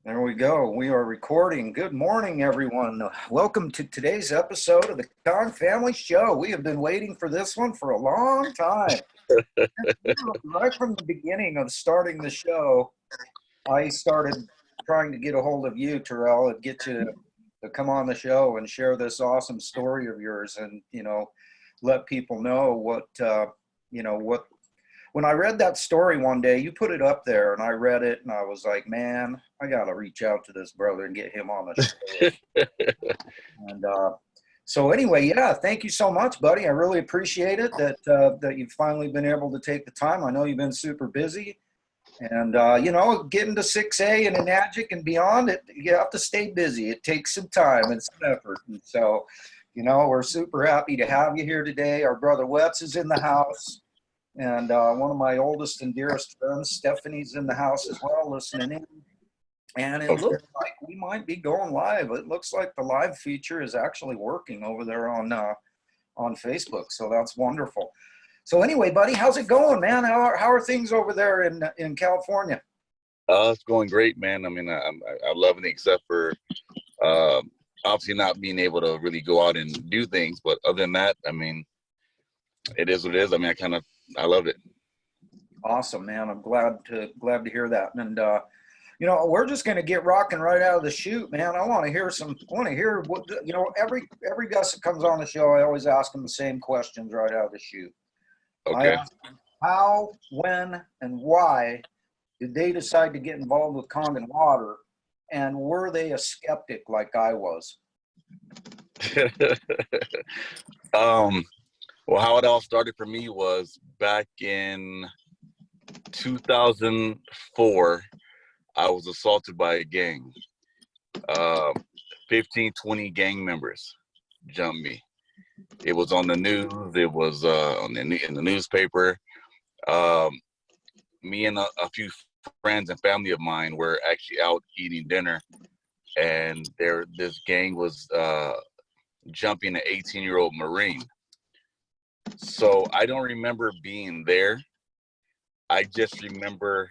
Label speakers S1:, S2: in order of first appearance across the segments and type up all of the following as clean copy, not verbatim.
S1: There we go. We are recording. Good morning, everyone. Welcome to today's episode of the Khan Family Show. We have been waiting for this one for a long time. Right from the beginning of starting the show, I started trying to get a hold of you, Terrelle, and get you to come on the show and share this awesome story of yours and, let people know what when I read that story one day, you put it up there and I read it and I was like, man, I got to reach out to this brother and get him on the show. And so anyway, yeah, thank you so much, buddy. I really appreciate it that you've finally been able to take the time. I know you've been super busy and, getting to 6A and Enagic and beyond it, you have to stay busy. It takes some time and some effort. And so, we're super happy to have you here today. Our brother Wetz is in the house. And one of my oldest and dearest friends, Stephanie's in the house as well, listening in. And it looks like we might be going live. It looks like the live feature is actually working over there on Facebook. So that's wonderful. So anyway, buddy, how's it going, man? How are things over there in California?
S2: It's going great, man. I mean, I'm loving it, except for obviously not being able to really go out and do things. But other than that, I mean, it is what it is. I mean, I loved it.
S1: Awesome, man. I'm glad to hear that. And we're just going to get rocking right out of the chute, man. I want to hear what every guest that comes on the show, I always ask them the same questions right out of the chute.
S2: Okay.
S1: I ask them how, when, and why did they decide to get involved with Condon Water, and were they a skeptic like I was?
S2: Well, how it all started for me was back in 2004. I was assaulted by a gang. 15, 20 gang members jumped me. It was on the news. It was in the newspaper. Me and a few friends and family of mine were actually out eating dinner, and this gang was jumping an 18-year-old Marine. So I don't remember being there. I just remember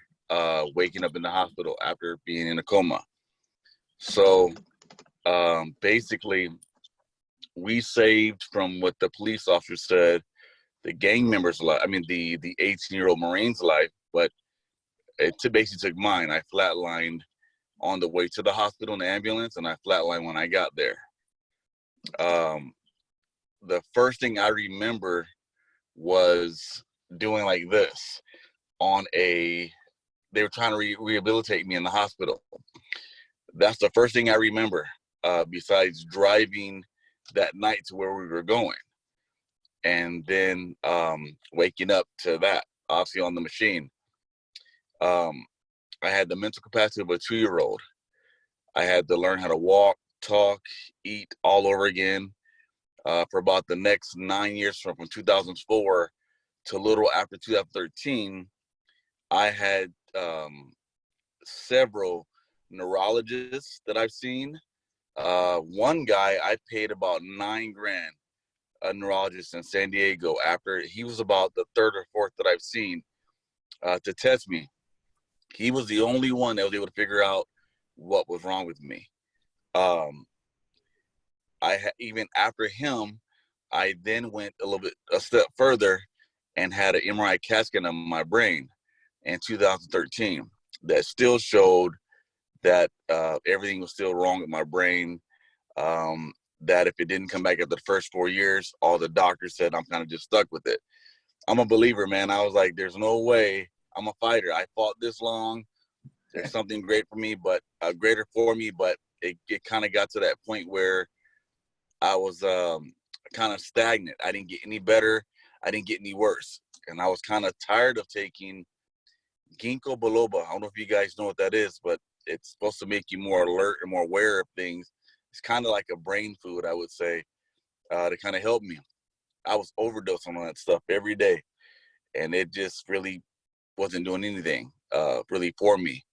S2: waking up in the hospital after being in a coma. So basically, we saved, from what the police officer said, the gang members' life. I mean, the 18-year-old Marine's life, but it basically took mine. I flatlined on the way to the hospital in the ambulance, and I flatlined when I got there. The first thing I remember was doing like this they were trying to rehabilitate me in the hospital. That's the first thing I remember, besides driving that night to where we were going. And then waking up to that, obviously on the machine. I had the mental capacity of a 2-year-old. I had to learn how to walk, talk, eat all over again. For about the next 9 years, from 2004 to a little after 2013, I had several neurologists that I've seen. One guy, I paid about $9,000, a neurologist in San Diego, after he was about the third or fourth that I've seen, to test me. He was the only one that was able to figure out what was wrong with me. Even after him, I then went a step further and had an MRI CAT scan on my brain in 2013 that still showed that everything was still wrong with my brain. That if it didn't come back after the first 4 years, all the doctors said I'm kind of just stuck with it. I'm a believer, man. I was like, there's no way. I'm a fighter. I fought this long. There's something greater for me, but it kind of got to that point where I was kind of stagnant. I didn't get any better. I didn't get any worse. And I was kind of tired of taking ginkgo biloba. I don't know if you guys know what that is, but it's supposed to make you more alert and more aware of things. It's kind of like a brain food, I would say, to kind of help me. I was overdosing on that stuff every day, and it just really wasn't doing anything really for me.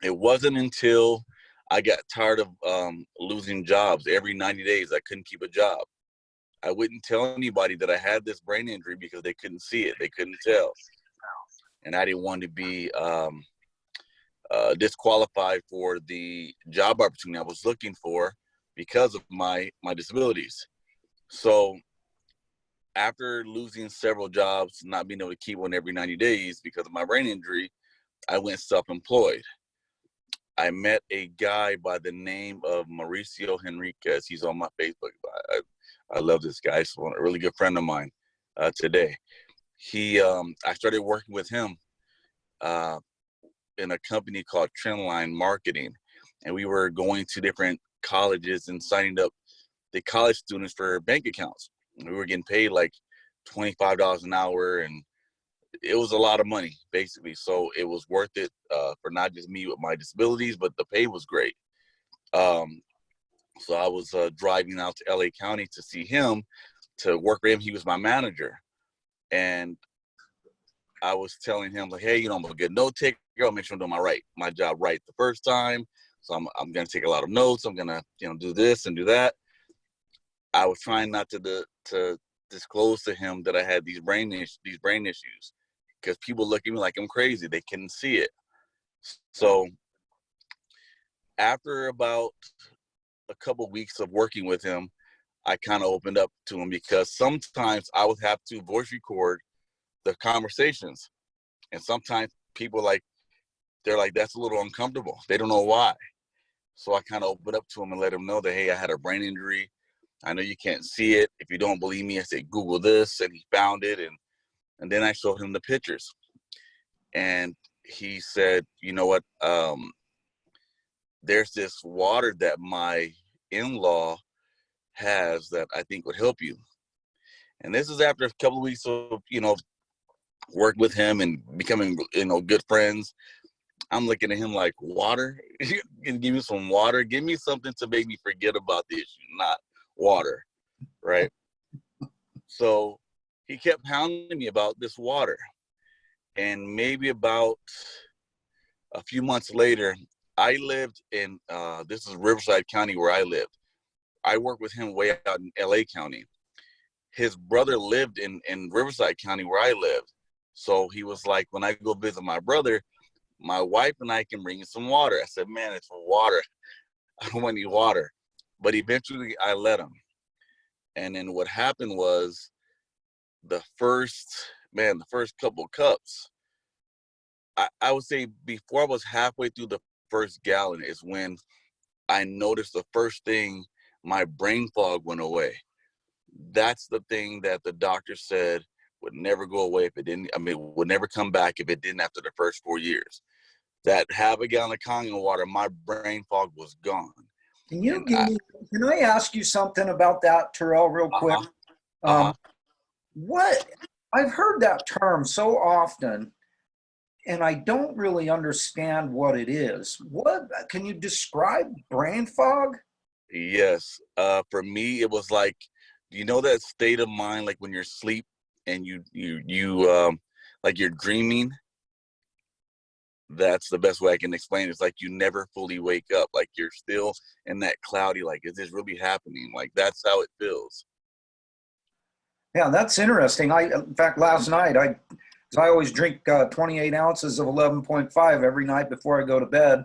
S2: It wasn't until I got tired of losing jobs. Every 90 days, I couldn't keep a job. I wouldn't tell anybody that I had this brain injury because they couldn't see it. They couldn't tell. And I didn't want to be disqualified for the job opportunity I was looking for because of my disabilities. So after losing several jobs, not being able to keep one every 90 days because of my brain injury, I went self-employed. I met a guy by the name of Mauricio Henriquez. He's on my Facebook. I love this guy. He's a really good friend of mine today. I started working with him in a company called Trendline Marketing. And we were going to different colleges and signing up the college students for bank accounts. We were getting paid like $25 an hour, and it was a lot of money, basically. So it was worth it for not just me with my disabilities, but the pay was great. So I was driving out to LA County to see him, to work for him. He was my manager. And I was telling him, like, hey, I'm a good note taker. I'll make sure I'm doing my job right the first time. So I'm going to take a lot of notes. I'm going to, do this and do that. I was trying not to disclose to him that I had these brain issues, because people look at me like I'm crazy. They couldn't see it. So after about a couple of weeks of working with him, I kind of opened up to him, because sometimes I would have to voice record the conversations. And sometimes people they're like, that's a little uncomfortable. They don't know why. So I kind of opened up to him and let him know that, hey, I had a brain injury. I know you can't see it. If you don't believe me, I said, Google this. And he found it. And then I showed him the pictures. And he said, you know what? There's this water that my in-law has that I think would help you. And this is after a couple of weeks of, work with him and becoming, good friends. I'm looking at him like, water? You can give me some water? Give me something to make me forget about the issue, not water, right? So he kept hounding me about this water. And maybe about a few months later, I lived in, this is Riverside County where I lived. I worked with him way out in LA County. His brother lived in Riverside County where I lived. So he was like, when I go visit my brother, my wife and I can bring you some water. I said, man, it's water. I don't want any water. But eventually I let him. And then what happened was the first couple cups, I would say before I was halfway through the first gallon is when I noticed the first thing, my brain fog went away. That's the thing that the doctor said would never go away if it didn't, would never come back if it didn't after the first 4 years. That half a gallon of Kangen water, my brain fog was gone.
S1: Can I ask you something about that, Terrelle, real quick? What, I've heard that term so often, and I don't really understand what it is. What, can you describe brain fog?
S2: Yes. For me, it was like, that state of mind, like when you're asleep and you like you're dreaming. That's the best way I can explain it. It's like you never fully wake up. Like you're still in that cloudy, like, is this really happening? Like, that's how it feels.
S1: Yeah, that's interesting. In fact, last night, I always drink 28 ounces of 11.5 every night before I go to bed.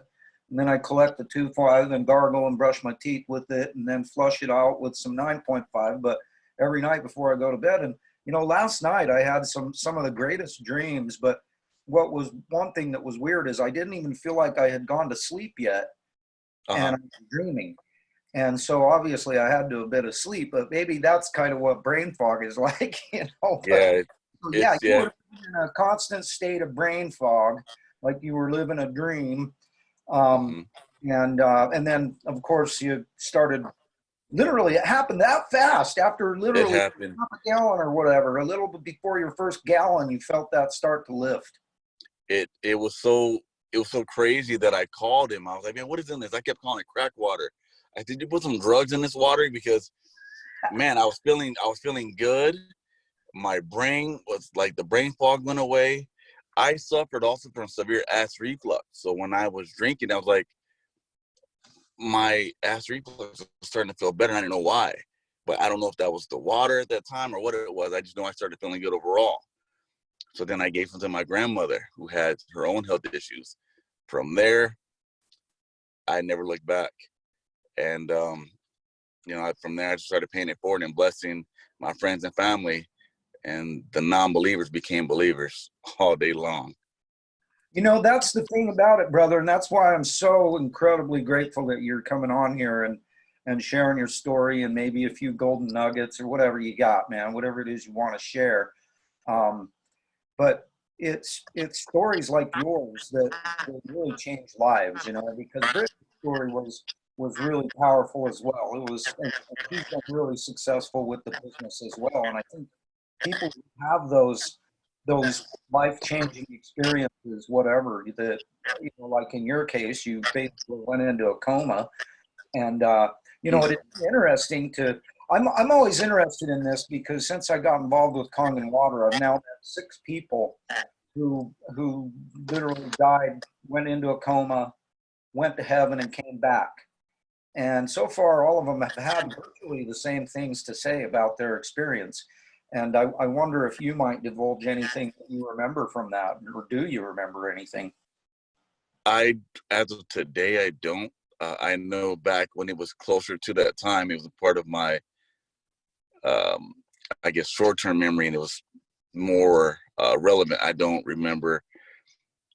S1: And then I collect the 2.5 and gargle and brush my teeth with it and then flush it out with some 9.5, but every night before I go to bed. And, last night I had some of the greatest dreams, but what was one thing that was weird is I didn't even feel like I had gone to sleep yet, and I was dreaming. And so obviously I had to a bit of sleep, but maybe that's kind of what brain fog is like, But,
S2: Yeah.
S1: You were in a constant state of brain fog, like you were living a dream. And then of course you started, literally it happened that fast after
S2: It
S1: literally
S2: happened.
S1: half a gallon or whatever, a little bit before your first gallon, you felt that start to lift.
S2: It was so crazy that I called him. I was like, man, what is in this? I kept calling it crack water. I said, did you put some drugs in this water? Because, man, I was feeling good. My brain was like, the brain fog went away. I suffered also from severe acid reflux. So when I was drinking, I was like, my acid reflux was starting to feel better. And I didn't know why, but I don't know if that was the water at that time or what it was. I just know I started feeling good overall. So then I gave some to my grandmother who had her own health issues. From there, I never looked back. And, from there, I just started paying it forward and blessing my friends and family. And the non-believers became believers all day long.
S1: That's the thing about it, brother. And that's why I'm so incredibly grateful that you're coming on here and sharing your story and maybe a few golden nuggets or whatever you got, man, whatever it is you want to share. But it's stories like yours that really change lives, because Brittany's story was really powerful as well. And she's been really successful with the business as well. And I think people who have those life-changing experiences, whatever that, like in your case, you basically went into a coma, and it's interesting to. I'm always interested in this because since I got involved with Kangen Water, I've now had 6 people who literally died, went into a coma, went to heaven, and came back. And so far, all of them have had virtually the same things to say about their experience. And I wonder if you might divulge anything that you remember from that, or do you remember anything?
S2: As of today, I don't. I know back when it was closer to that time, it was a part of my, I guess, short-term memory, and it was more relevant. I don't remember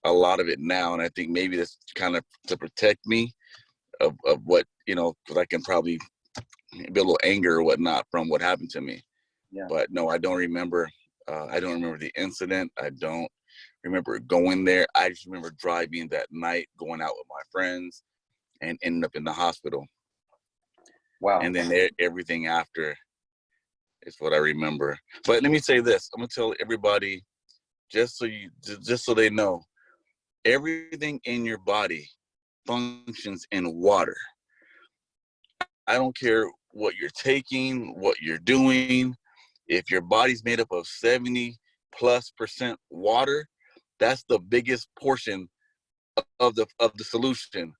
S2: a lot of it now, and I think maybe that's kind of to protect me of what, because I can probably be a little anger or whatnot from what happened to me.
S1: Yeah.
S2: But no, I don't remember. I don't remember the incident. I don't remember going there. I just remember driving that night, going out with my friends, and ending up in the hospital.
S1: Wow.
S2: And then everything after is what I remember. But let me say this: I'm gonna tell everybody, just so they know, everything in your body functions in water. I don't care what you're taking, what you're doing. If your body's made up of 70+% water, that's the biggest portion of the solution.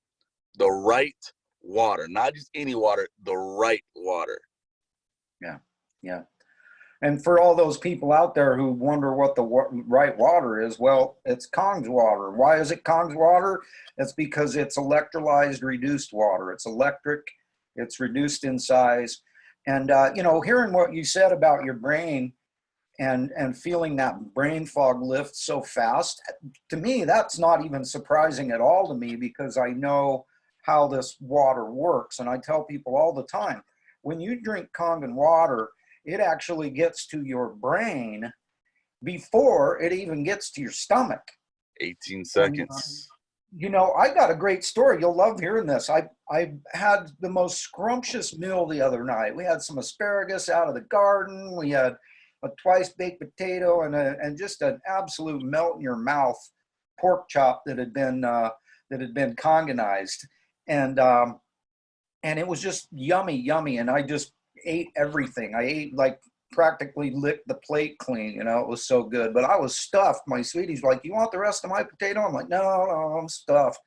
S2: The right water, not just any water, the right water.
S1: Yeah. Yeah. And for all those people out there who wonder what the right water is, well, it's Kong's water. Why is it Kong's water? It's because it's electrolyzed, reduced water. It's electric. It's reduced in size. And, hearing what you said about your brain and feeling that brain fog lift so fast, to me, that's not even surprising at all to me, because I know how this water works. And I tell people all the time, when you drink Kangen water, it actually gets to your brain before it even gets to your stomach.
S2: 18 seconds.
S1: And, I got a great story. You'll love hearing this. I had the most scrumptious meal the other night. We had some asparagus out of the garden. We had a twice baked potato and just an absolute melt in your mouth pork chop that had been Konganized, and it was just yummy. And I just ate everything. I ate, like, practically licked the plate clean. It was so good. But I was stuffed. My sweetie's like, "You want the rest of my potato?" I'm like, no, I'm stuffed.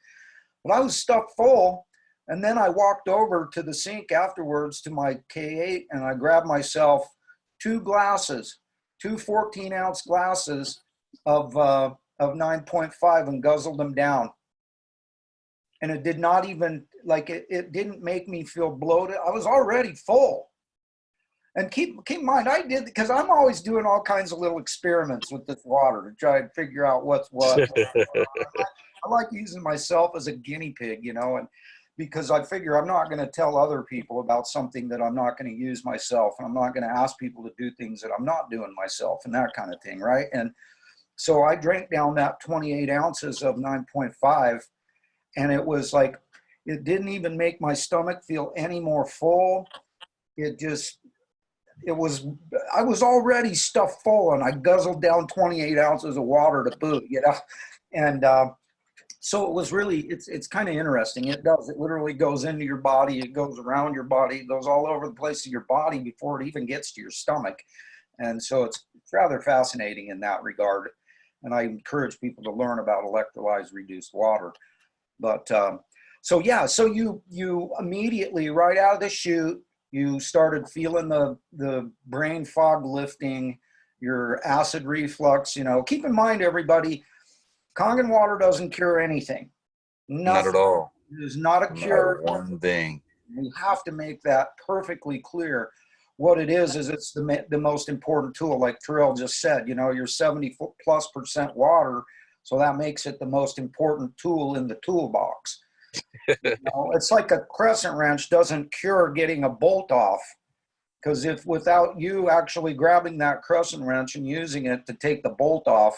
S1: But I was stuffed full. And then I walked over to the sink afterwards to my K8, and I grabbed myself 2 glasses, 2 14-ounce glasses of 9.5, and guzzled them down. And it did not even, it didn't make me feel bloated. I was already full. And keep in mind, I did, because I'm always doing all kinds of little experiments with this water to try and figure out what's what. I like using myself as a guinea pig, and because I figure I'm not going to tell other people about something that I'm not going to use myself, and I'm not going to ask people to do things that I'm not doing myself, and that kind of thing, right? And so I drank down that 28 ounces of 9.5, and it was like, it didn't even make my stomach feel any more full. I was already stuffed full, and I guzzled down 28 ounces of water to boot, and so it was really, it's kind of interesting. It literally goes into your body, it goes around your body, it goes all over the place of your body before it even gets to your stomach. And so it's rather fascinating in that regard. And I encourage people to learn about electrolyzed reduced water. But so you immediately, right out of the chute, you started feeling the brain fog lifting, your acid reflux. Keep in mind, everybody, Kangen water doesn't cure anything.
S2: Not at
S1: Nothing.
S2: all.
S1: It is not a
S2: Not
S1: cure.
S2: one thing.
S1: We have to make that perfectly clear. What it is it's the most important tool. Like Terrelle just said, you know, you're 70+% water, so that makes it the most important tool in the toolbox. You know, it's like a crescent wrench doesn't cure getting a bolt off, because if without you actually grabbing that crescent wrench and using it to take the bolt off,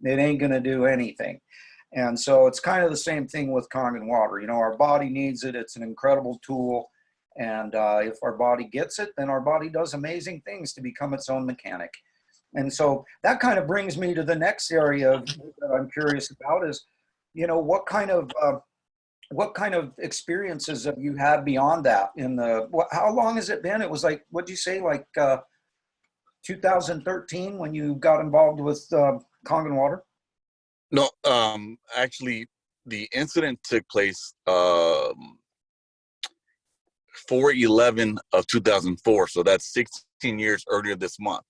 S1: it ain't going to do anything. And so it's kind of the same thing with Kangen water. You know, our body needs it. It's an incredible tool. And if our body gets it, then our body does amazing things to become its own mechanic. And so that kind of brings me to the next area that I'm curious about is, you know, what kind of experiences have you had beyond that in how long has it been? It was like, what'd you say, like 2013 when you got involved with Kangen water?
S2: No, actually, the incident took place 4/11 of 2004. So that's 16 years earlier this month.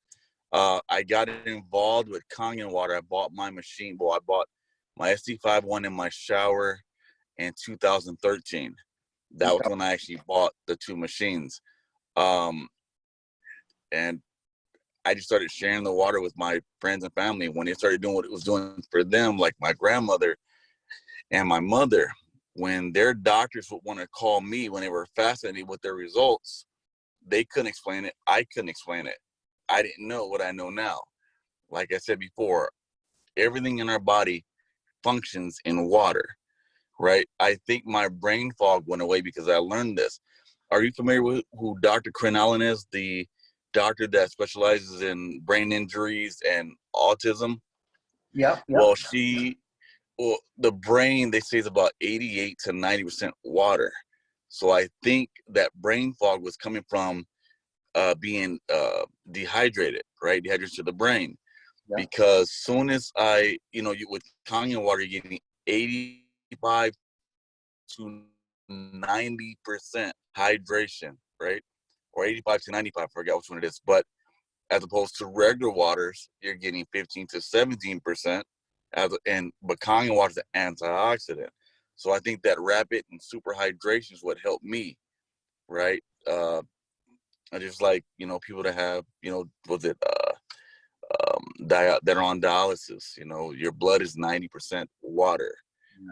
S2: I got involved with Kangen water. I bought my machine. Well, I bought my SD51 in my shower in 2013. That was when I actually bought the two machines. And I just started sharing the water with my friends and family when it started doing what it was doing for them, like my grandmother and my mother. When their doctors would want to call me when they were fascinated with their results, they couldn't explain it. I couldn't explain it. I didn't know what I know now. Like I said before, everything in our body functions in water, right? I think my brain fog went away because I learned this. Are you familiar with who Dr. Allen is, the doctor that specializes in brain injuries and autism?
S1: Yep, yep.
S2: Well, the brain, they say, is about 88 to 90% water. So I think that brain fog was coming from being dehydrated, right? Dehydrated to the brain. Yeah. Because soon as with Kangen water, you're getting 85 to 90% hydration, right? Or 85 to 95, I forgot which one it is. But as opposed to regular waters, you're getting 15 to 17%. But Kangen water is an antioxidant. So I think that rapid and super hydration is what helped me, right? I just like, people that have, that are on dialysis, your blood is 90% water,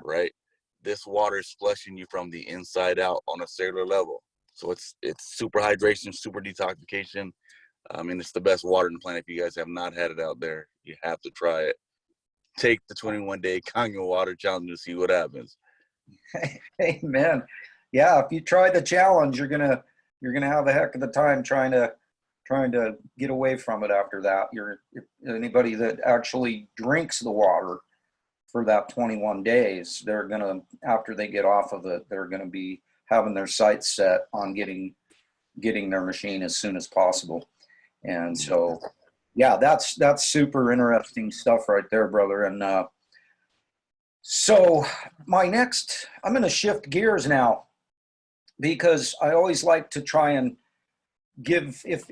S2: right? This water is flushing you from the inside out on a cellular level. So it's super hydration, super detoxification. I mean, it's the best water on the planet. If you guys have not had it out there, you have to try it. Take the 21-day Kangen water challenge to see what happens.
S1: Amen. Yeah, if you try the challenge, you're gonna have a heck of a time trying to get away from it after that. If anybody that actually drinks the water for that 21 days, they're gonna, after they get off of it, they're gonna be having their sights set on getting their machine as soon as possible. And so, yeah, that's super interesting stuff right there, brother. And so I'm going to shift gears now, because I always like to try and give, if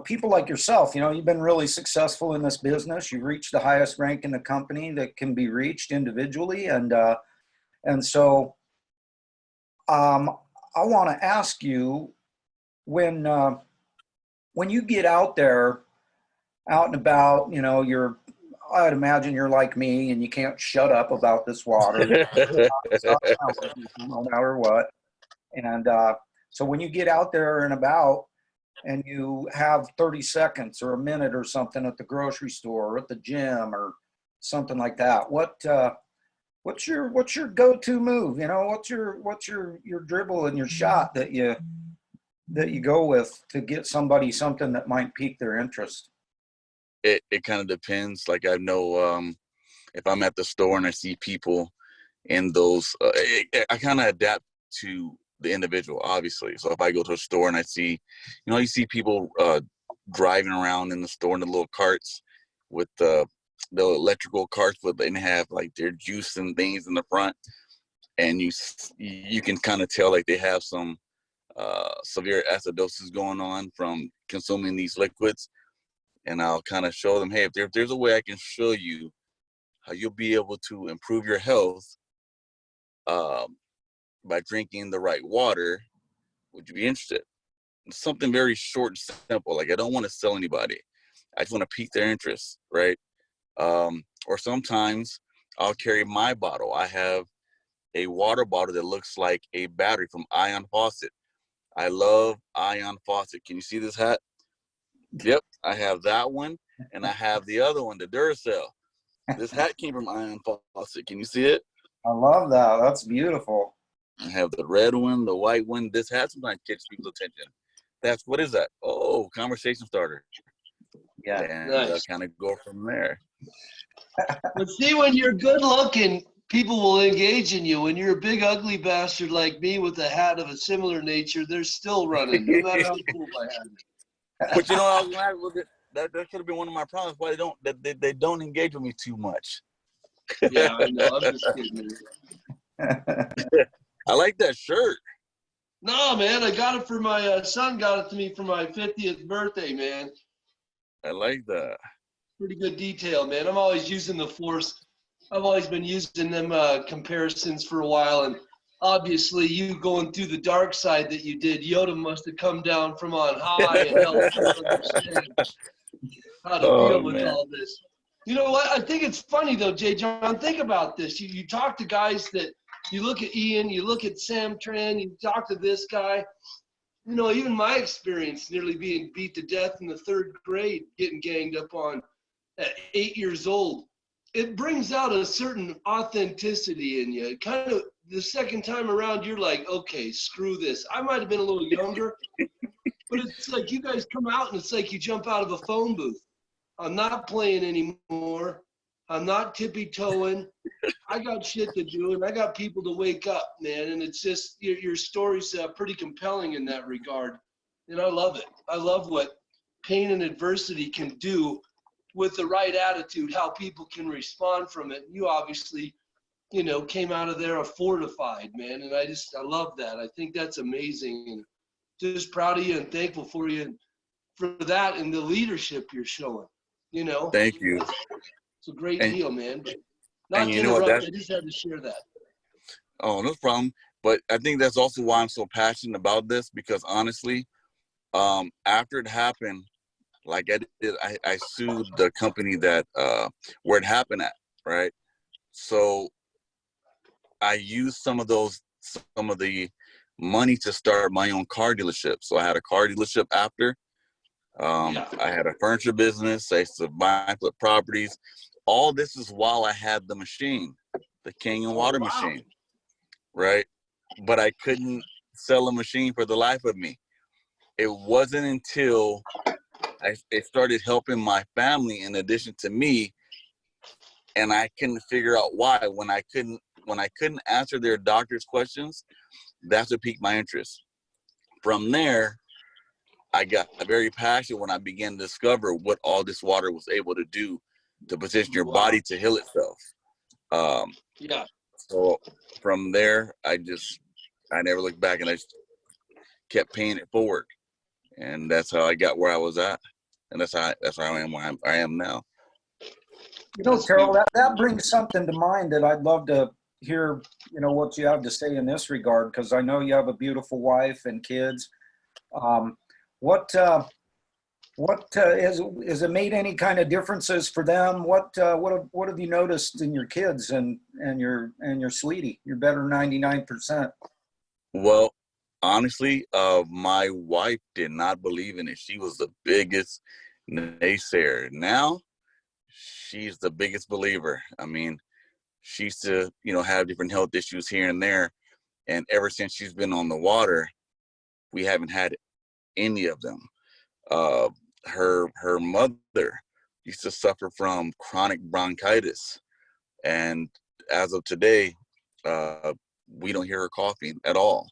S1: people like yourself, you've been really successful in this business. You've reached the highest rank in the company that can be reached individually. And so I want to ask you, when you get out there, out and about, I'd imagine you're like me and you can't shut up about this water no matter what. And so when you get out there and about and you have 30 seconds or a minute or something at the grocery store or at the gym or something like that, what's your go-to move? What's your dribble and your shot that you go with to get somebody something that might pique their interest?
S2: It kind of depends. Like, I know if I'm at the store and I see people in those, I kind of adapt to the individual, obviously. So if I go to a store and I see, you see people driving around in the store in the little carts with the electrical carts, but they have like their juice and things in the front, and you can kind of tell like they have some severe acidosis going on from consuming these liquids. And I'll kind of show them, hey, if there's a way I can show you how you'll be able to improve your health by drinking the right water, would you be interested? Something very short and simple. Like, I don't want to sell anybody. I just want to pique their interest, right? Or sometimes I'll carry my bottle. I have a water bottle that looks like a battery from Ion Faucet. I love Ion Faucet. Can you see this hat? Yep, I have that one, and I have the other one, the Duracell. This hat came from Ion Faucet. Can you see it?
S1: I love that. That's beautiful.
S2: I have the red one, the white one. This hat sometimes catches people's attention. What is that? Oh, conversation starter.
S1: Yeah.
S2: And
S3: Nice.
S2: kind of go from there.
S3: But see, when you're good looking, people will engage in you. When you're a big ugly bastard like me with a hat of a similar nature, they're still running, no matter how cool I have it.
S2: But you know, I was mad with it. That could have been one of my problems. Why they don't engage with me too much.
S3: Yeah, I know. I'm just kidding.
S2: I like that shirt.
S3: No, man, I got it for my son. Got it to me for my 50th birthday, man.
S2: I like that.
S3: Pretty good detail, man. I'm always using the Force. I've always been using them comparisons for a while, and obviously you going through the dark side that you did, Yoda must have come down from on high and helped you understand how to deal with all this. You know what? I think it's funny though, Jay John. Think about this. You talk to guys that you look at Ian, you look at Sam Tran, you talk to this guy. You know, even my experience nearly being beat to death in the 3rd grade, getting ganged up on at 8 years old. It brings out a certain authenticity in you. Kind of the second time around, you're like, okay, screw this. I might have been a little younger, but it's like you guys come out and it's like you jump out of a phone booth. I'm not playing anymore. I'm not tippy-toeing. I got shit to do, and I got people to wake up, man. And it's just your story's pretty compelling in that regard, and I love it. I love what pain and adversity can do with the right attitude, how people can respond from it. You obviously, you know, came out of there fortified, man, and I love that. I think that's amazing, and just proud of you and thankful for you for that and the leadership you're showing. You know,
S2: Thank you.
S3: it's a great deal, man. But not
S2: and
S3: to
S2: you know
S3: interrupt,
S2: what,
S3: I just had to share that.
S2: Oh, no problem. But I think that's also why I'm so passionate about this, because honestly, after it happened, like I did, I sued the company that where it happened at, right? So I used some of the money to start my own car dealership. So I had a car dealership after. I had a furniture business. I used to buy and flip properties. All this is while I had the machine, the King and Water machine, right? But I couldn't sell a machine for the life of me. It wasn't until it started helping my family in addition to me, and I couldn't figure out why. When I couldn't answer their doctor's questions, that's what piqued my interest. From there, I got very passionate when I began to discover what all this water was able to do to position your body to heal itself. So from there, I never looked back, and I just kept paying it forward, and that's how I got where I was at, and that's how I am where I am now.
S1: You know, Terrelle, that brings something to mind that I'd love to hear, you know, what you have to say in this regard, because I know you have a beautiful wife and kids. Has it made any kind of differences for them? What have you noticed in your kids and your sweetie? You're better 99%.
S2: Well, honestly, my wife did not believe in it. She was the biggest naysayer. Now, she's the biggest believer. I mean, she used to, you know, have different health issues here and there, and ever since she's been on the water, we haven't had any of them. Her mother used to suffer from chronic bronchitis, and as of today, we don't hear her coughing at all.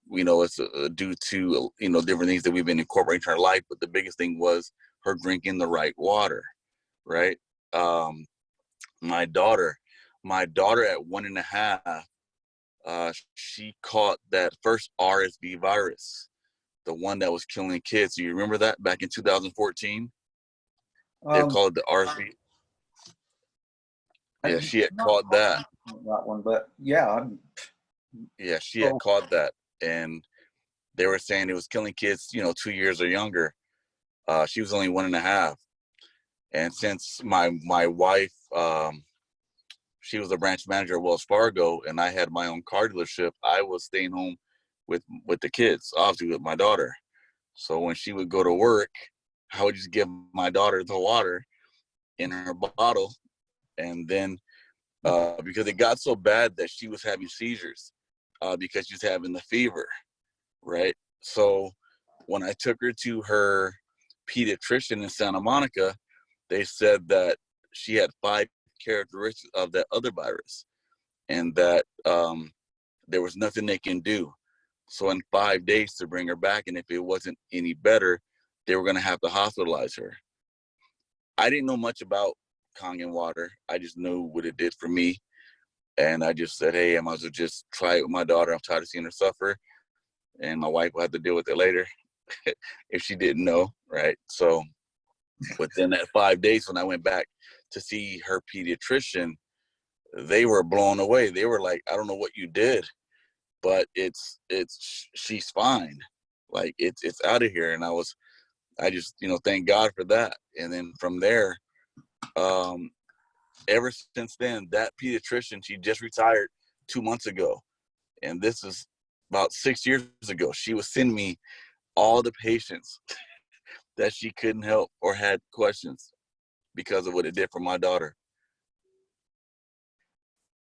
S2: We know it's due to, you know, different things that we've been incorporating in her life, but the biggest thing was her drinking the right water, right? My daughter at 1.5, she caught that first RSV virus, the one that was killing kids. Do you remember that back in 2014? They called it the RSV. Yeah, she had caught that.
S1: that one, but yeah.
S2: Yeah, she had caught that, and they were saying it was killing kids, 2 years or younger. She was only 1.5. And since my wife, she was a branch manager at Wells Fargo, and I had my own car dealership, I was staying home with the kids, obviously with my daughter. So when she would go to work, I would just give my daughter the water in her bottle, and then because it got so bad that she was having seizures because she was having the fever, right? So when I took her to her pediatrician in Santa Monica, they said that she had 5 characteristics of that other virus, and that there was nothing they can do. So in 5 days to bring her back, and if it wasn't any better, they were going to have to hospitalize her. I didn't know much about Kangen water. I just knew what it did for me. And I just said, hey, I might as well just try it with my daughter. I'm tired of seeing her suffer. And my wife will have to deal with it later if she didn't know, right? So within that 5 days, when I went back to see her pediatrician, they were blown away. They were like, I don't know what you did, but she's fine. Like it's out of here. And I just, thank God for that. And then from there, ever since then, that pediatrician, she just retired 2 months ago. And this is about 6 years ago. She was sending me all the patients that she couldn't help or had questions because of what it did for my daughter.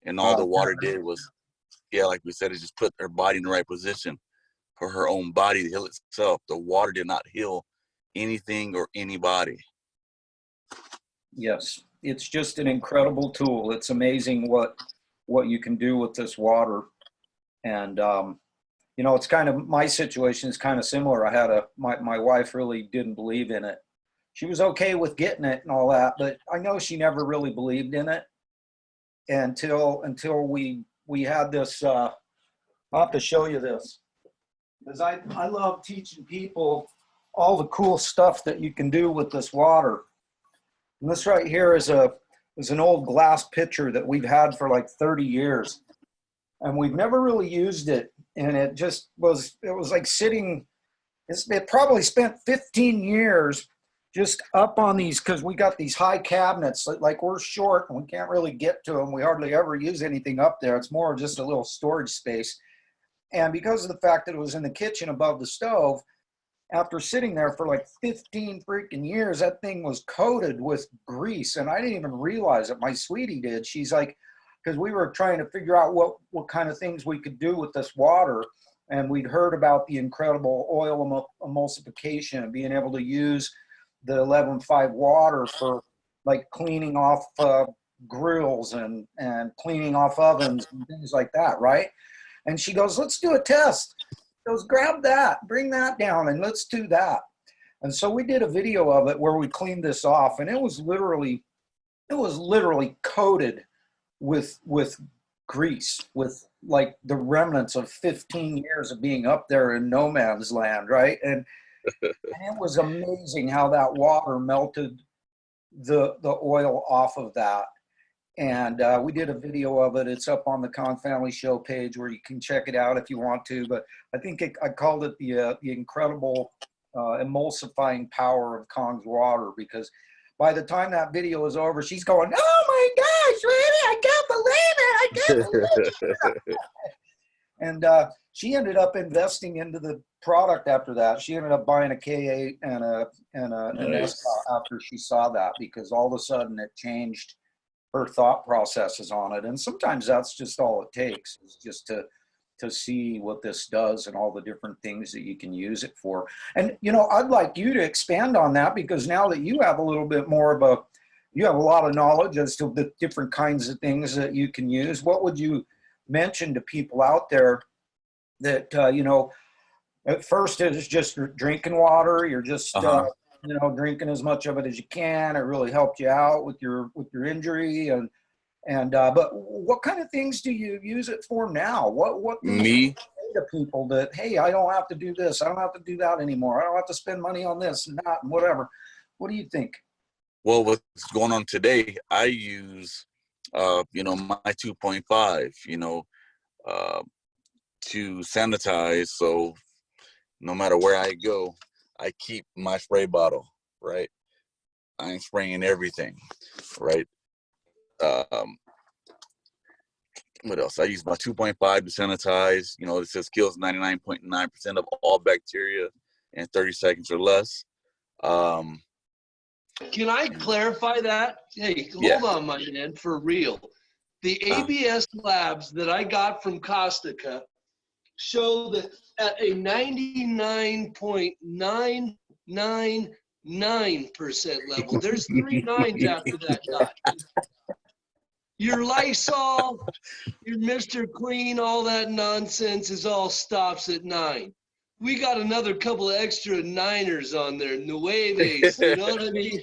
S2: And all the water did was, like we said, it just put her body in the right position for her own body to heal itself. The water did not heal anything or anybody.
S1: Yes, it's just an incredible tool. It's amazing what you can do with this water. And it's kind of, my situation is kind of similar. I had my wife really didn't believe in it. She was okay with getting it and all that, but I know she never really believed in it until we had this. I'll have to show you this, because I love teaching people all the cool stuff that you can do with this water. And this right here is an old glass pitcher that we've had for like 30 years. And we've never really used it. And it was like sitting, it probably spent 15 years just up on these, because we got these high cabinets, like we're short and we can't really get to them. We hardly ever use anything up there. It's more just a little storage space. And because of the fact that it was in the kitchen above the stove, after sitting there for like 15 freaking years, that thing was coated with grease. And I didn't even realize it. My sweetie did. She's like, because we were trying to figure out what kind of things we could do with this water. And we'd heard about the incredible oil emulsification and being able to use the 11.5 water for like cleaning off grills and cleaning off ovens and things like that, right? And she goes, let's do a test. Goes, grab that, bring that down, and let's do that. And so we did a video of it where we cleaned this off, and it was literally coated with grease, with like the remnants of 15 years of being up there in no man's land, right? And it was amazing how that water melted the oil off of that. And we did a video of it. It's up on the Kong Family Show page where you can check it out if you want to. But I think I called it the incredible emulsifying power of Kong's water, because by the time that video was over, she's going, oh my gosh, really? I can't believe it. And she ended up investing into the product after that. She ended up buying a K8 and an S after she saw that, because all of a sudden it changed her thought processes on it. And sometimes that's just all it takes, is just to see what this does and all the different things that you can use it for. And, I'd like you to expand on that, because now that you have a little bit more of you have a lot of knowledge as to the different kinds of things that you can use. What would you mention to people out there that, at first it is just drinking water, you're just, drinking as much of it as you can. It really helped you out with your injury, but what kind of things do you use it for now? What do you say to people that, hey, I don't have to do this, I don't have to do that anymore, I don't have to spend money on this and that and whatever? What do you think?
S2: Well, what's going on today, I use my 2.5, to sanitize. So no matter where I go, I keep my spray bottle, right? I'm spraying everything, right? Um, what else? I use my 2.5 to sanitize. It says kills 99.9% of all bacteria in 30 seconds or less.
S3: Can I clarify that? Hey,
S2: Yeah.
S3: hold on, my man, for real. The ABS labs that I got from Costica show that at a 99.999% level, there's 3 nines after that dot. Your Lysol, your Mr. Clean, all that nonsense is all stops at 9. We got another couple of extra niners on there, nueves, you know what I mean?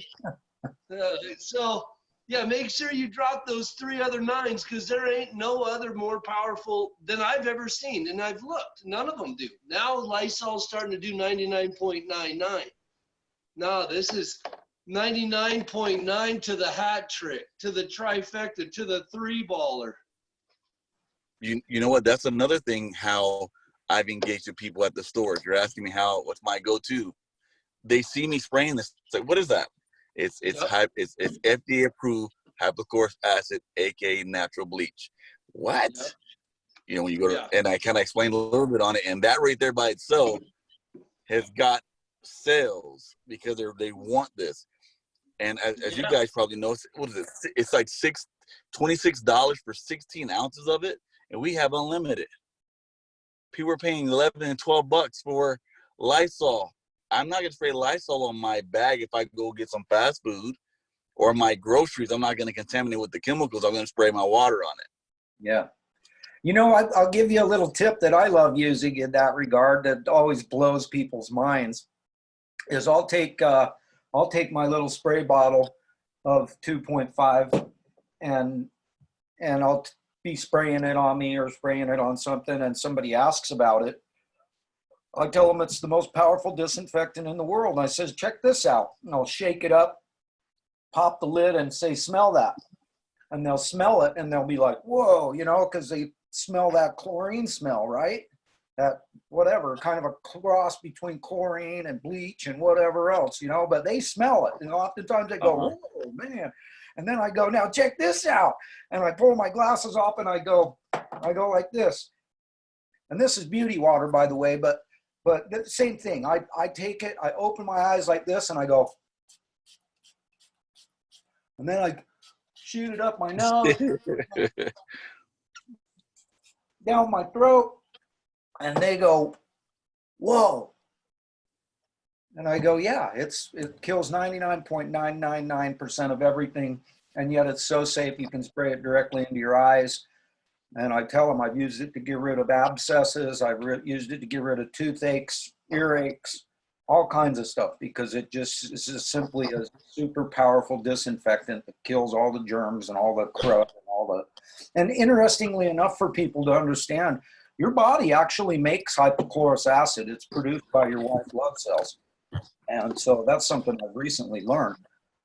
S3: So, yeah, make sure you drop those 3 other nines because there ain't no other more powerful than I've ever seen. And I've looked. None of them do. Now Lysol's starting to do 99.99. No, this is 99.9 to the hat trick, to the trifecta, to the 3-baller.
S2: You know what? That's another thing, how I've engaged with people at the stores. You're asking me what's my go-to. They see me spraying this. It's like, what is that? It's FDA approved hypochlorous acid, aka natural bleach. What? Yep. When you go to, and I kind of explained a little bit on it, and that right there by itself has got sales because they want this. And as you guys probably know, what is it? It's like $26 for 16 ounces of it, and we have unlimited. People are paying $11 and $12 for Lysol. I'm not gonna spray Lysol on my bag if I go get some fast food or my groceries. I'm not gonna contaminate with the chemicals. I'm gonna spray my water on it.
S1: Yeah. I'll give you a little tip that I love using in that regard that always blows people's minds. Is I'll take my little spray bottle of 2.5 and I'll be spraying it on me or spraying it on something, and somebody asks about it. I tell them it's the most powerful disinfectant in the world. And I says, check this out. And I'll shake it up, pop the lid, and say, smell that. And they'll smell it, and they'll be like, whoa, because they smell that chlorine smell, right? That whatever, kind of a cross between chlorine and bleach and whatever else, but they smell it. And oftentimes they go, whoa, man. And then I go, now check this out. And I pull my glasses off and I go like this. And this is beauty water, by the way, but the same thing. I take it, I open my eyes like this and I go, and then I shoot it up my nose, down my throat, and they go, whoa. And I go, yeah, it kills 99.999% of everything, and yet it's so safe you can spray it directly into your eyes. And I tell them I've used it to get rid of abscesses. I've used it to get rid of toothaches, earaches, all kinds of stuff, because it's just simply a super powerful disinfectant that kills all the germs and all the crud and interestingly enough, for people to understand, your body actually makes hypochlorous acid. It's produced by your white blood cells. And so that's something I've recently learned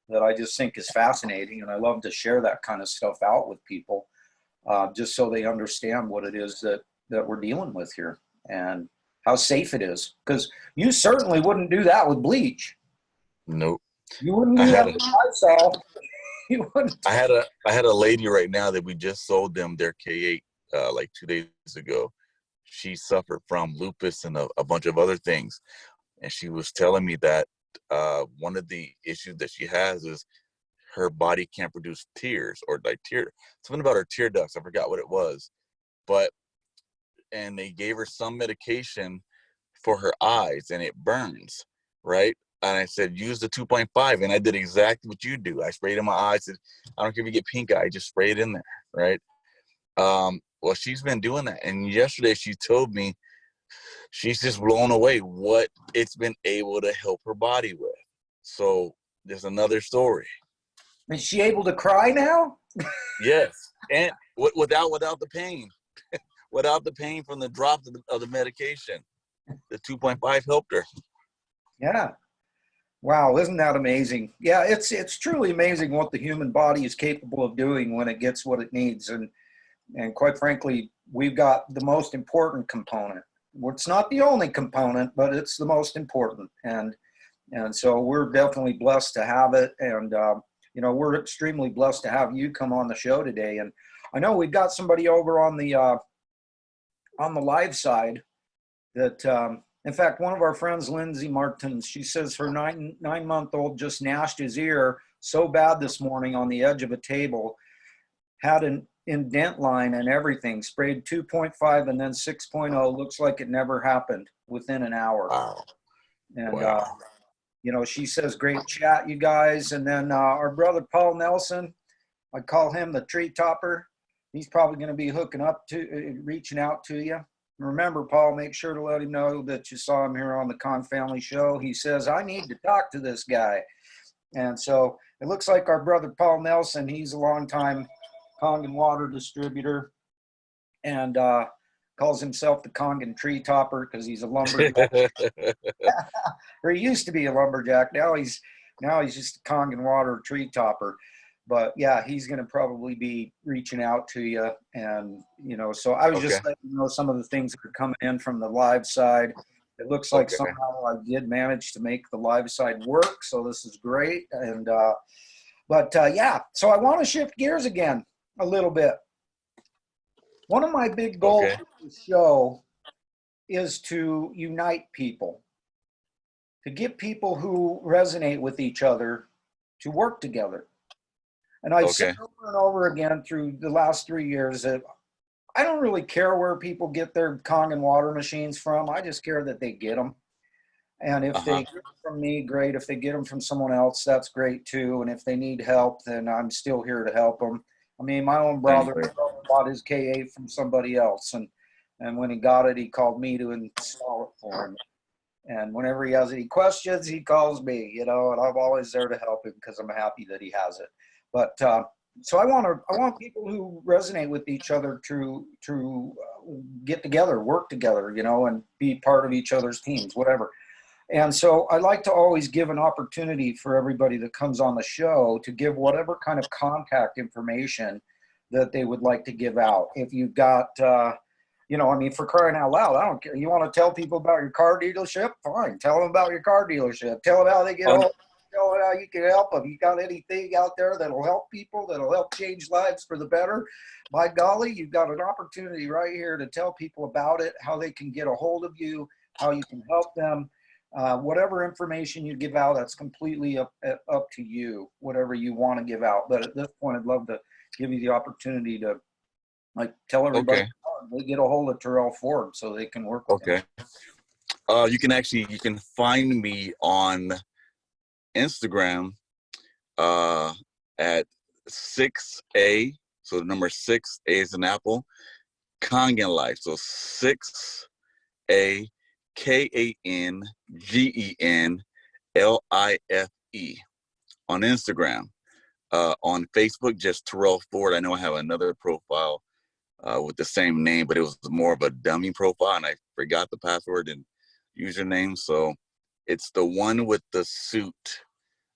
S1: that I just think is fascinating. And I love to share that kind of stuff out with people. Just so they understand what it is that we're dealing with here and how safe it is. Because you certainly wouldn't do that with bleach.
S2: Nope.
S1: You wouldn't do that with Lysol. You wouldn't.
S2: I had a lady right now that we just sold them their K8 like 2 days ago. She suffered from lupus and a bunch of other things. And she was telling me that one of the issues that she has is her body can't produce tears, or something about her tear ducts. I forgot what it was, and they gave her some medication for her eyes and it burns, right? And I said, use the 2.5. And I did exactly what you do. I sprayed in my eyes. I don't care if you get pink eye, just spray it in there, right? Well, she's been doing that. And yesterday she told me she's just blown away what it's been able to help her body with. So there's another story.
S1: Is she able to cry now?
S2: Yes, and without the pain, without the pain from the drop of the medication, the 2.5 helped her.
S1: Yeah, Wow, isn't that amazing? Yeah, it's truly amazing what the human body is capable of doing when it gets what it needs. And quite frankly, we've got the most important component. Well, it's not the only component, but it's the most important. And so we're definitely blessed to have it. And we're extremely blessed to have you come on the show today. And I know we've got somebody over on the live side that, in fact, one of our friends, Lindsay Martins, she says her 9-month-old just gnashed his ear so bad this morning on the edge of a table, had an indent line and everything, sprayed 2.5 and then 6.0. Looks like it never happened within an hour.
S2: Wow.
S1: And,
S2: Wow.
S1: she says, great chat, you guys. And then our brother, Paul Nelson, I call him the tree topper. He's probably going to be reaching out to you. Remember, Paul, make sure to let him know that you saw him here on the Con Family Show. He says, I need to talk to this guy. And so it looks like our brother, Paul Nelson, he's a longtime Kangen water distributor and calls himself the Kangen tree topper because he's a lumberjack. Or he used to be a lumberjack. Now he's just a Kangen water tree topper. But yeah, he's going to probably be reaching out to you. And, so I was just letting you know some of the things that are coming in from the live side. It looks like somehow I did manage to make the live side work. So this is great. And, so I want to shift gears again a little bit. One of my big goals for the show is to unite people, to get people who resonate with each other to work together. And I've said over and over again through the last 3 years that I don't really care where people get their Kangen water machines from. I just care that they get them. And if they get them from me, great. If they get them from someone else, that's great too. And if they need help, then I'm still here to help them. I mean, my own brother bought his KA from somebody else. And when he got it, he called me to install it for him. And whenever he has any questions, he calls me, and I'm always there to help him because I'm happy that he has it. But so I want people who resonate with each other to get together, work together, and be part of each other's teams, whatever. And so I like to always give an opportunity for everybody that comes on the show to give whatever kind of contact information that they would like to give out. If you've got, for crying out loud, I don't care. You want to tell people about your car dealership? Fine. Tell them about your car dealership. Tell them how they get hold. Tell them how you can help them. You got anything out there that'll help people, that'll help change lives for the better? By golly, you've got an opportunity right here to tell people about it, how they can get a hold of you, how you can help them. Whatever information you give out, that's completely up to you, whatever you want to give out. But at this point, I'd love to give you the opportunity to tell everybody they get a hold of Terrelle Ford so they can work with him.
S2: You can find me on Instagram at 6A, so the number 6, A is an apple, Kangen Life. So 6A KANGENLIFE on Instagram. On Facebook, just Terrelle Ford. I know I have another profile with the same name, but it was more of a dummy profile, and I forgot the password and username. So it's the one with the suit.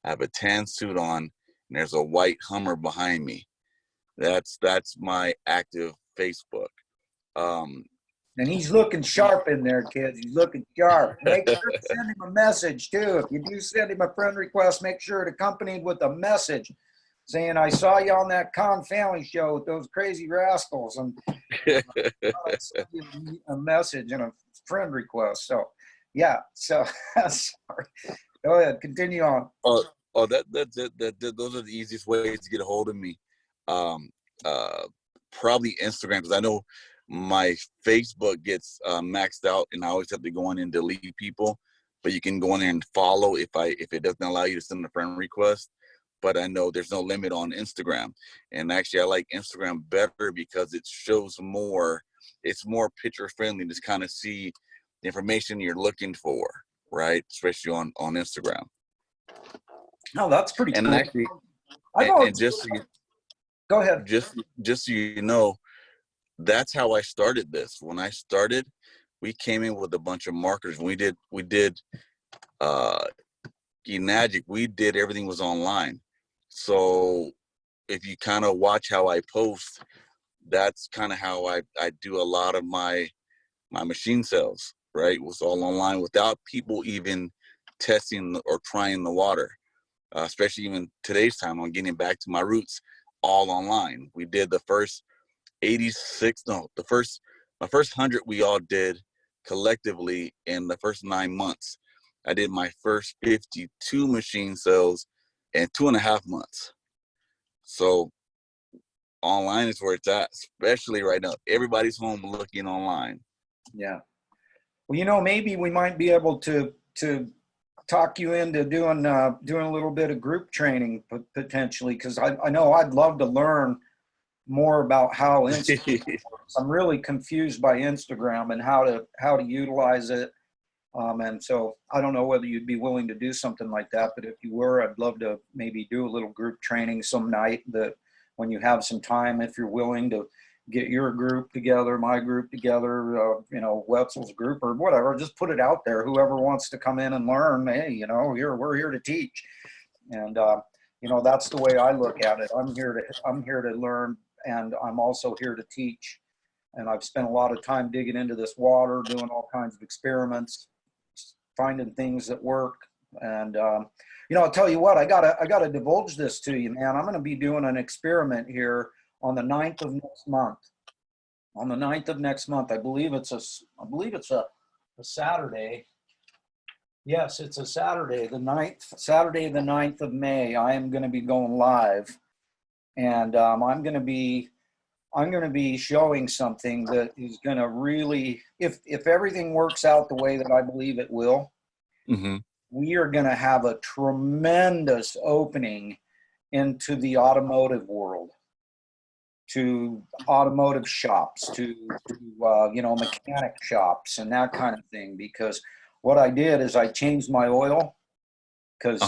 S2: I have a tan suit on, and there's a white Hummer behind me. That's my active Facebook.
S1: And he's looking sharp in there, kids. He's looking sharp. Make sure to send him a message, too. If you do send him a friend request, make sure it accompanied with a message saying, I saw you on that Con Family Show with those crazy rascals. And send you a message and a friend request. So, yeah. So, sorry. Go ahead. Continue on.
S2: Those are the easiest ways to get a hold of me. Probably Instagram, because I know my Facebook gets maxed out, and I always have to go in and delete people. But you can go in there and follow if it doesn't allow you to send a friend request. But I know there's no limit on Instagram. And actually, I like Instagram better because it shows more. It's more picture friendly to kind of see the information you're looking for, right? Especially on Instagram.
S1: Oh, that's pretty cool.
S2: Actually,
S1: go ahead.
S2: Just so you know, that's how I started this. When I started, we came in with a bunch of markers. We did Enagic, we did everything was online. So if you kind of watch how I post, that's kind of how I do a lot of my machine sales, right? It was all online without people even testing or trying the water, especially even today's time. I'm getting back to my roots, all online. We did the first 86, no, my first 100 we all did collectively in the first 9 months. I did my first 52 machine sales in 2.5 months. So online is where it's at, especially right now. Everybody's home looking online.
S1: Yeah. Well, maybe we might be able to talk you into doing a little bit of group training potentially, because I know I'd love to learn more about how Instagram works. I'm really confused by Instagram and how to utilize it. And so I don't know whether you'd be willing to do something like that, but if you were, I'd love to maybe do a little group training some night, that when you have some time, if you're willing to get your group together, my group together, Wetzel's group or whatever, just put it out there. Whoever wants to come in and learn, hey, we're here to teach. And, that's the way I look at it. I'm here to learn, and I'm also here to teach. And I've spent a lot of time digging into this water, doing all kinds of experiments, finding things that work. And, I'll tell you what, I gotta divulge this to you, man. I'm going to be doing an experiment here on the 9th of next month. On the 9th of next month, I believe it's a Saturday. Yes, it's a Saturday, the 9th of May. I am going to be going live, and I'm going to be showing something that is going to really, if everything works out the way that I believe it will,
S2: Mm-hmm.
S1: we are going to have a tremendous opening into the automotive world, to automotive shops, to mechanic shops and that kind of thing. Because what I did is I changed my oil, because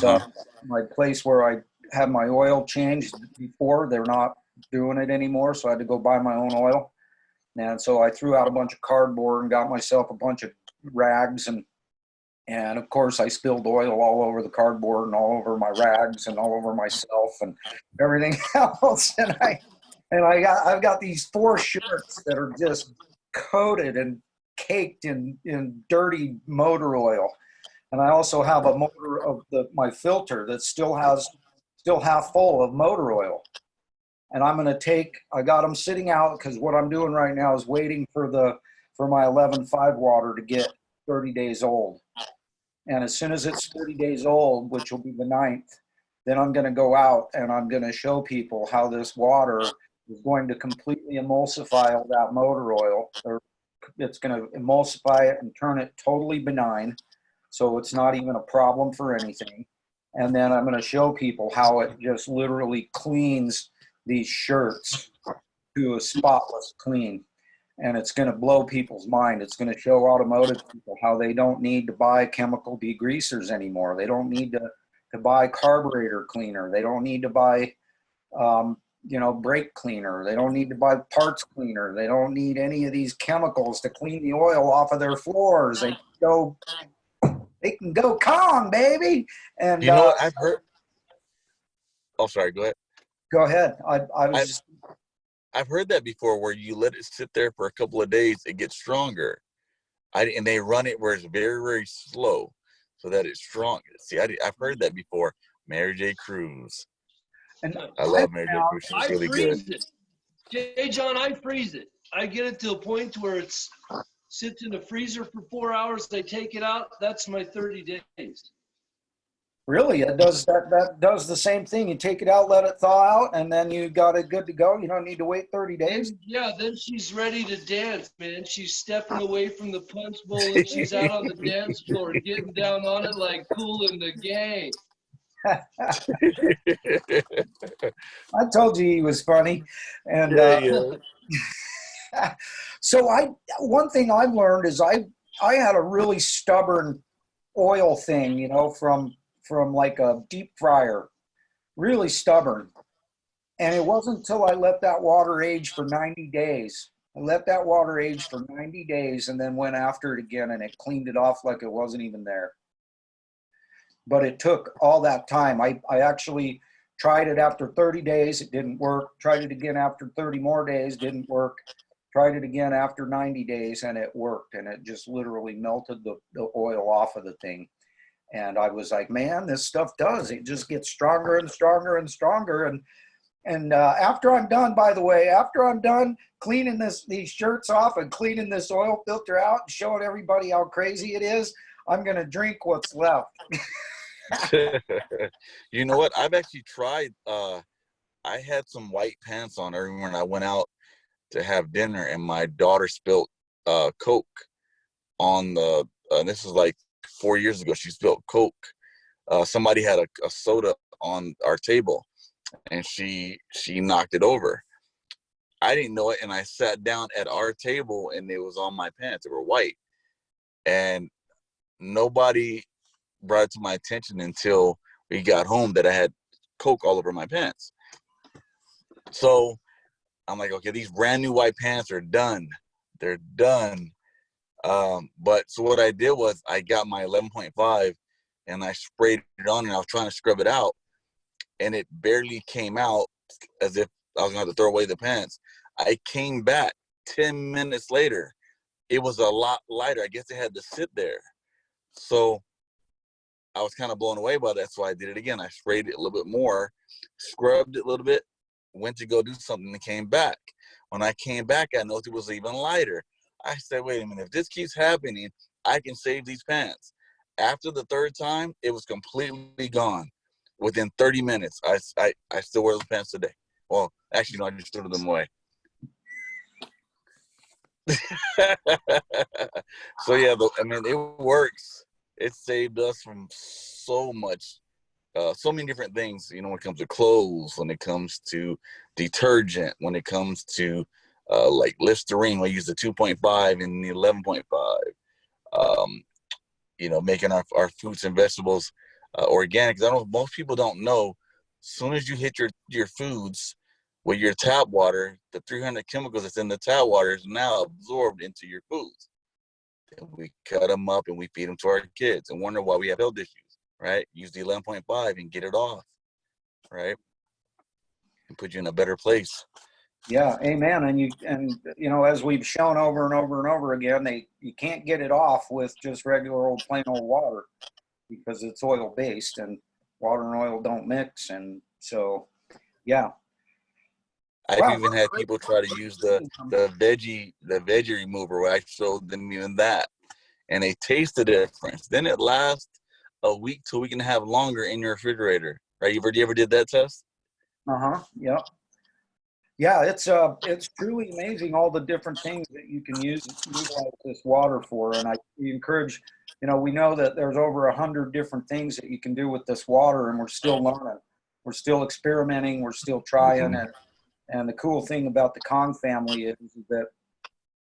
S1: my place where I had my oil changed before, they're not doing it anymore, so I had to go buy my own oil. And so I threw out a bunch of cardboard and got myself a bunch of rags, and of course I spilled oil all over the cardboard and all over my rags and all over myself and everything else. I've got these 4 shirts that are just coated and caked in dirty motor oil. And I also have a motor of my filter that still half full of motor oil. And I got them sitting out, because what I'm doing right now is waiting for my 11.5 water to get 30 days old. And as soon as it's 30 days old, which will be the 9th, then I'm going to go out and I'm going to show people how this water is going to completely emulsify all that motor oil, or it's going to emulsify it and turn it totally benign, so it's not even a problem for anything. And then I'm going to show people how it just literally cleans these shirts to a spotless clean. And it's going to blow people's mind. It's going to show automotive people how they don't need to buy chemical degreasers anymore. They don't need to buy carburetor cleaner. They don't need to buy brake cleaner. They don't need to buy parts cleaner. They don't need any of these chemicals to clean the oil off of their floors. They can go Kong, baby. And
S2: You know what I've heard? Oh, sorry. Go ahead.
S1: Go ahead.
S2: I've heard that before, where you let it sit there for a couple of days, it gets stronger. And they run it where it's very, very slow, so that it's strong. See, I've heard that before. Mary J. Cruz.
S1: And
S2: I love Mary J. Cruz. She's really good.
S3: Hey, John, I freeze it. I get it to a point where it sits in the freezer for 4 hours. I take it out. That's my 30 days.
S1: Really, it does that does the same thing. You take it out, let it thaw out, and then you got it good to go. You don't need to wait 30 days.
S3: Yeah, then she's ready to dance, man. She's stepping away from the punch bowl and she's out on the dance floor, getting down on it like Kool in the Gang.
S1: I told you he was funny. And so one thing I've learned is I had a really stubborn oil thing, from like a deep fryer, really stubborn. And it wasn't until I let that water age for 90 days. I let that water age for 90 days and then went after it again, and it cleaned it off like it wasn't even there. but it took all that time. I actually tried it after 30 days. It didn't work. Tried it again after 30 more days. Didn't work. Tried it again after 90 days and it worked. And it just literally melted the oil off of the thing. And I was like, man, this stuff does. It just gets stronger and stronger and stronger. And after I'm done, by the way, after I'm done cleaning these shirts off and cleaning this oil filter out and showing everybody how crazy it is, I'm going to drink what's left.
S2: You know what? I've actually tried. I had some white pants on earlier when I went out to have dinner, and my daughter spilled Coke on the. This is like 4 years ago. She spilled Coke. Somebody had a soda on our table, and she knocked it over. I didn't know it, and I sat down at our table, and it was on my pants. They were white, and nobody brought it to my attention until we got home that I had Coke all over my pants. So I'm like, okay, these brand new white pants are done. They're done. But so what I did was I got my 11.5 and I sprayed it on, and I was trying to scrub it out, and it barely came out, as if I was going to have to throw away the pants. I came back 10 minutes later. It was a lot lighter. I guess it had to sit there. So I was kind of blown away by that. So I did it again. I sprayed it a little bit more, scrubbed it a little bit, went to go do something, and came back. When I came back, I noticed it was even lighter. I said, wait a minute, if this keeps happening, I can save these pants. After the third time, it was completely gone. Within 30 minutes, I still wear those pants today. Well, actually, no, I just threw them away. So yeah, I mean, it works. It saved us from so much, so many different things. You know, when it comes to clothes, when it comes to detergent, when it comes to like Listerine, we use the 2.5 and the 11.5. You know, making our fruits and vegetables organic. 'Cause I know most people don't know. As soon as you hit your foods with your tap water, the 300 chemicals that's in the tap water is now absorbed into your foods. And we cut them up and we feed them to our kids and wonder why we have health issues, right? Use the 11.5 and get it off, right? And put you in a better place.
S1: Yeah, amen. And you know, as we've shown over and over and over again, you can't get it off with just regular old plain old water because it's oil based, and water and oil don't mix. And so, yeah.
S2: I've even had people try to use the veggie remover where I showed them even that, and they taste the difference. Then it lasts a week to a week and a half longer in your refrigerator. Right? You ever did that test?
S1: Yeah. Yeah, it's truly amazing all the different things that you can utilize this water for. And we encourage, you know, we know that there's over 100 different things that you can do with this water, and we're still learning, we're still experimenting, we're still trying. And the cool thing about the Kong family is that,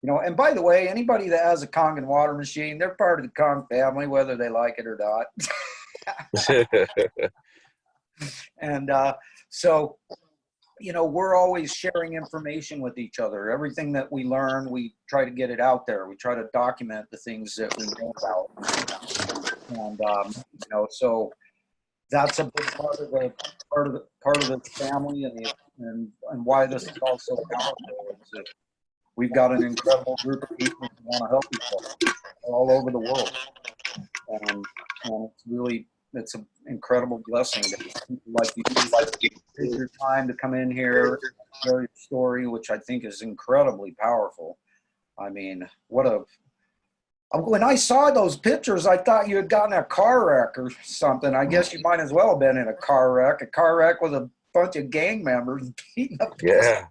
S1: you know, and by the way, anybody that has a Kangen water machine, they're part of the Kong family, whether they like it or not. And so, you know, we're always sharing information with each other. Everything that we learn, we try to get it out there. We try to document the things that we know about. And, you know, so that's a big part of the family, and why this is all so powerful is that we've got an incredible group of people who want to help each other all over the world, and it's an incredible blessing that people like you take your time to come in here, share your story, which I think is incredibly powerful. I mean, when I saw those pictures, I thought you had gotten a car wreck or something. I guess you might as well have been in a car wreck with a bunch of gang members beating up.
S2: Yeah.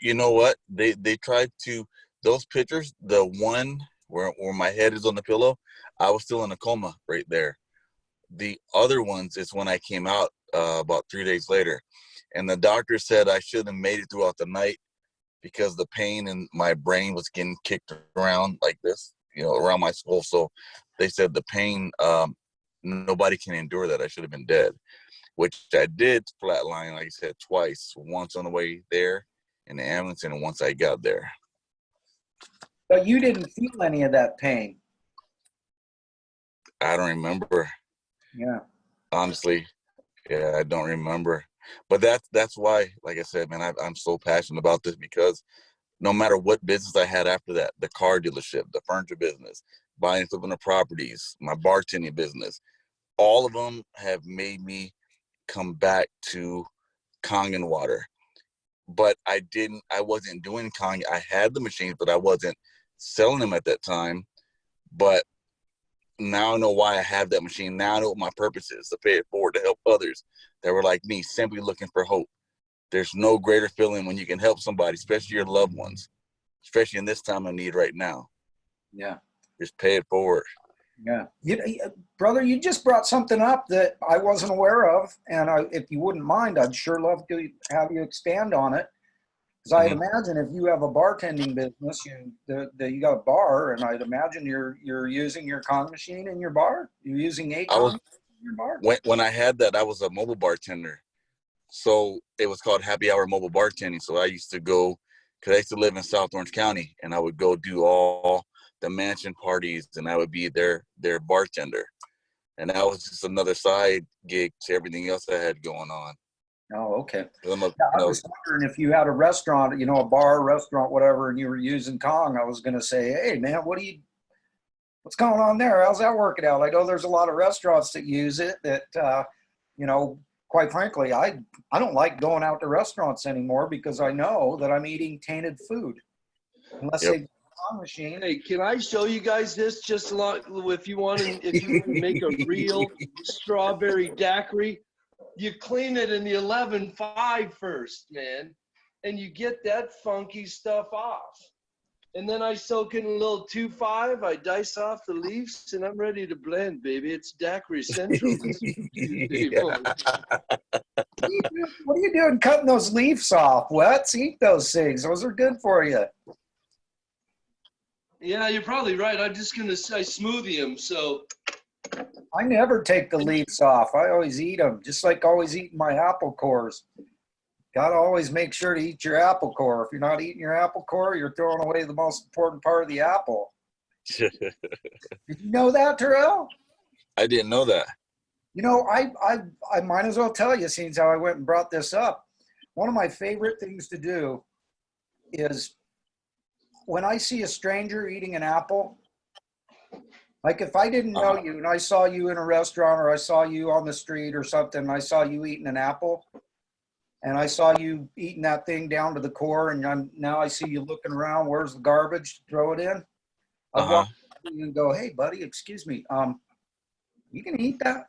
S2: You know what? They tried to, those pictures, the one where my head is on the pillow, I was still in a coma right there. The other ones is when I came out about 3 days later. And the doctor said I should have made it throughout the night because the pain in my brain was getting kicked around like this, you know, around my skull. So they said the pain, nobody can endure that. I should have been dead, which I did flatline, like I said, twice, once on the way there in the ambulance and once I got there.
S1: But you didn't feel any of that pain.
S2: I don't remember.
S1: Yeah.
S2: Honestly, yeah, I don't remember. But that's why, like I said, man, I'm so passionate about this because no matter what business I had after that, the car dealership, the furniture business, buying and flipping the properties, my bartending business, all of them have made me come back to Kangen water. But I wasn't doing Kangen. I had the machines, but I wasn't selling them at that time. But now I know why I have that machine. Now I know what my purpose is, to pay it forward, to help others that were like me, simply looking for hope. There's no greater feeling when you can help somebody, especially your loved ones, especially in this time of need right now.
S1: Yeah.
S2: Just pay it forward.
S1: Yeah. Brother, you just brought something up that I wasn't aware of. And if you wouldn't mind, I'd sure love to have you expand on it. Because I'd imagine if you have a bartending business, you got a bar, and I'd imagine you're using your Kong machine in your bar. You're using a Kong in your bar.
S2: When I had that, I was a mobile bartender. So it was called Happy Hour Mobile Bartending. So I used to go, because I used to live in South Orange County, and I would go do all the mansion parties, and I would be their bartender. And that was just another side gig to everything else I had going on.
S1: Oh, okay.
S2: Yeah,
S1: I was wondering if you had a restaurant, a bar, restaurant, whatever, and you were using Kong. I was going to say, hey, man, what's going on there? How's that working out? I know there's a lot of restaurants that use it that, quite frankly, I don't like going out to restaurants anymore because I know that I'm eating tainted food. Unless they Kong machine.
S3: Hey, can I show you guys this just if you want to make a real strawberry daiquiri? You clean it in the 11.5 first, man, and you get that funky stuff off. And then I soak in a little 2.5. I dice off the leaves, and I'm ready to blend, baby. It's daiquiri central.
S1: What are you doing cutting those leaves off? Let's eat those things. Those are good for you.
S3: Yeah, you're probably right. I'm just going to say smoothie them, so.
S1: I never take the leaves off. I always eat them, just like always eating my apple cores. Got to always make sure to eat your apple core. If you're not eating your apple core, you're throwing away the most important part of the apple. Did you know that, Terrelle?
S2: I didn't know that.
S1: I might as well tell you, since how I went and brought this up. One of my favorite things to do is when I see a stranger eating an apple, like if I didn't know you and I saw you in a restaurant or I saw you on the street or something, and I saw you eating an apple and I saw you eating that thing down to the core, and now I see you looking around, where's the garbage, throw it in. I'd walk up and go, hey buddy, excuse me, you can eat that?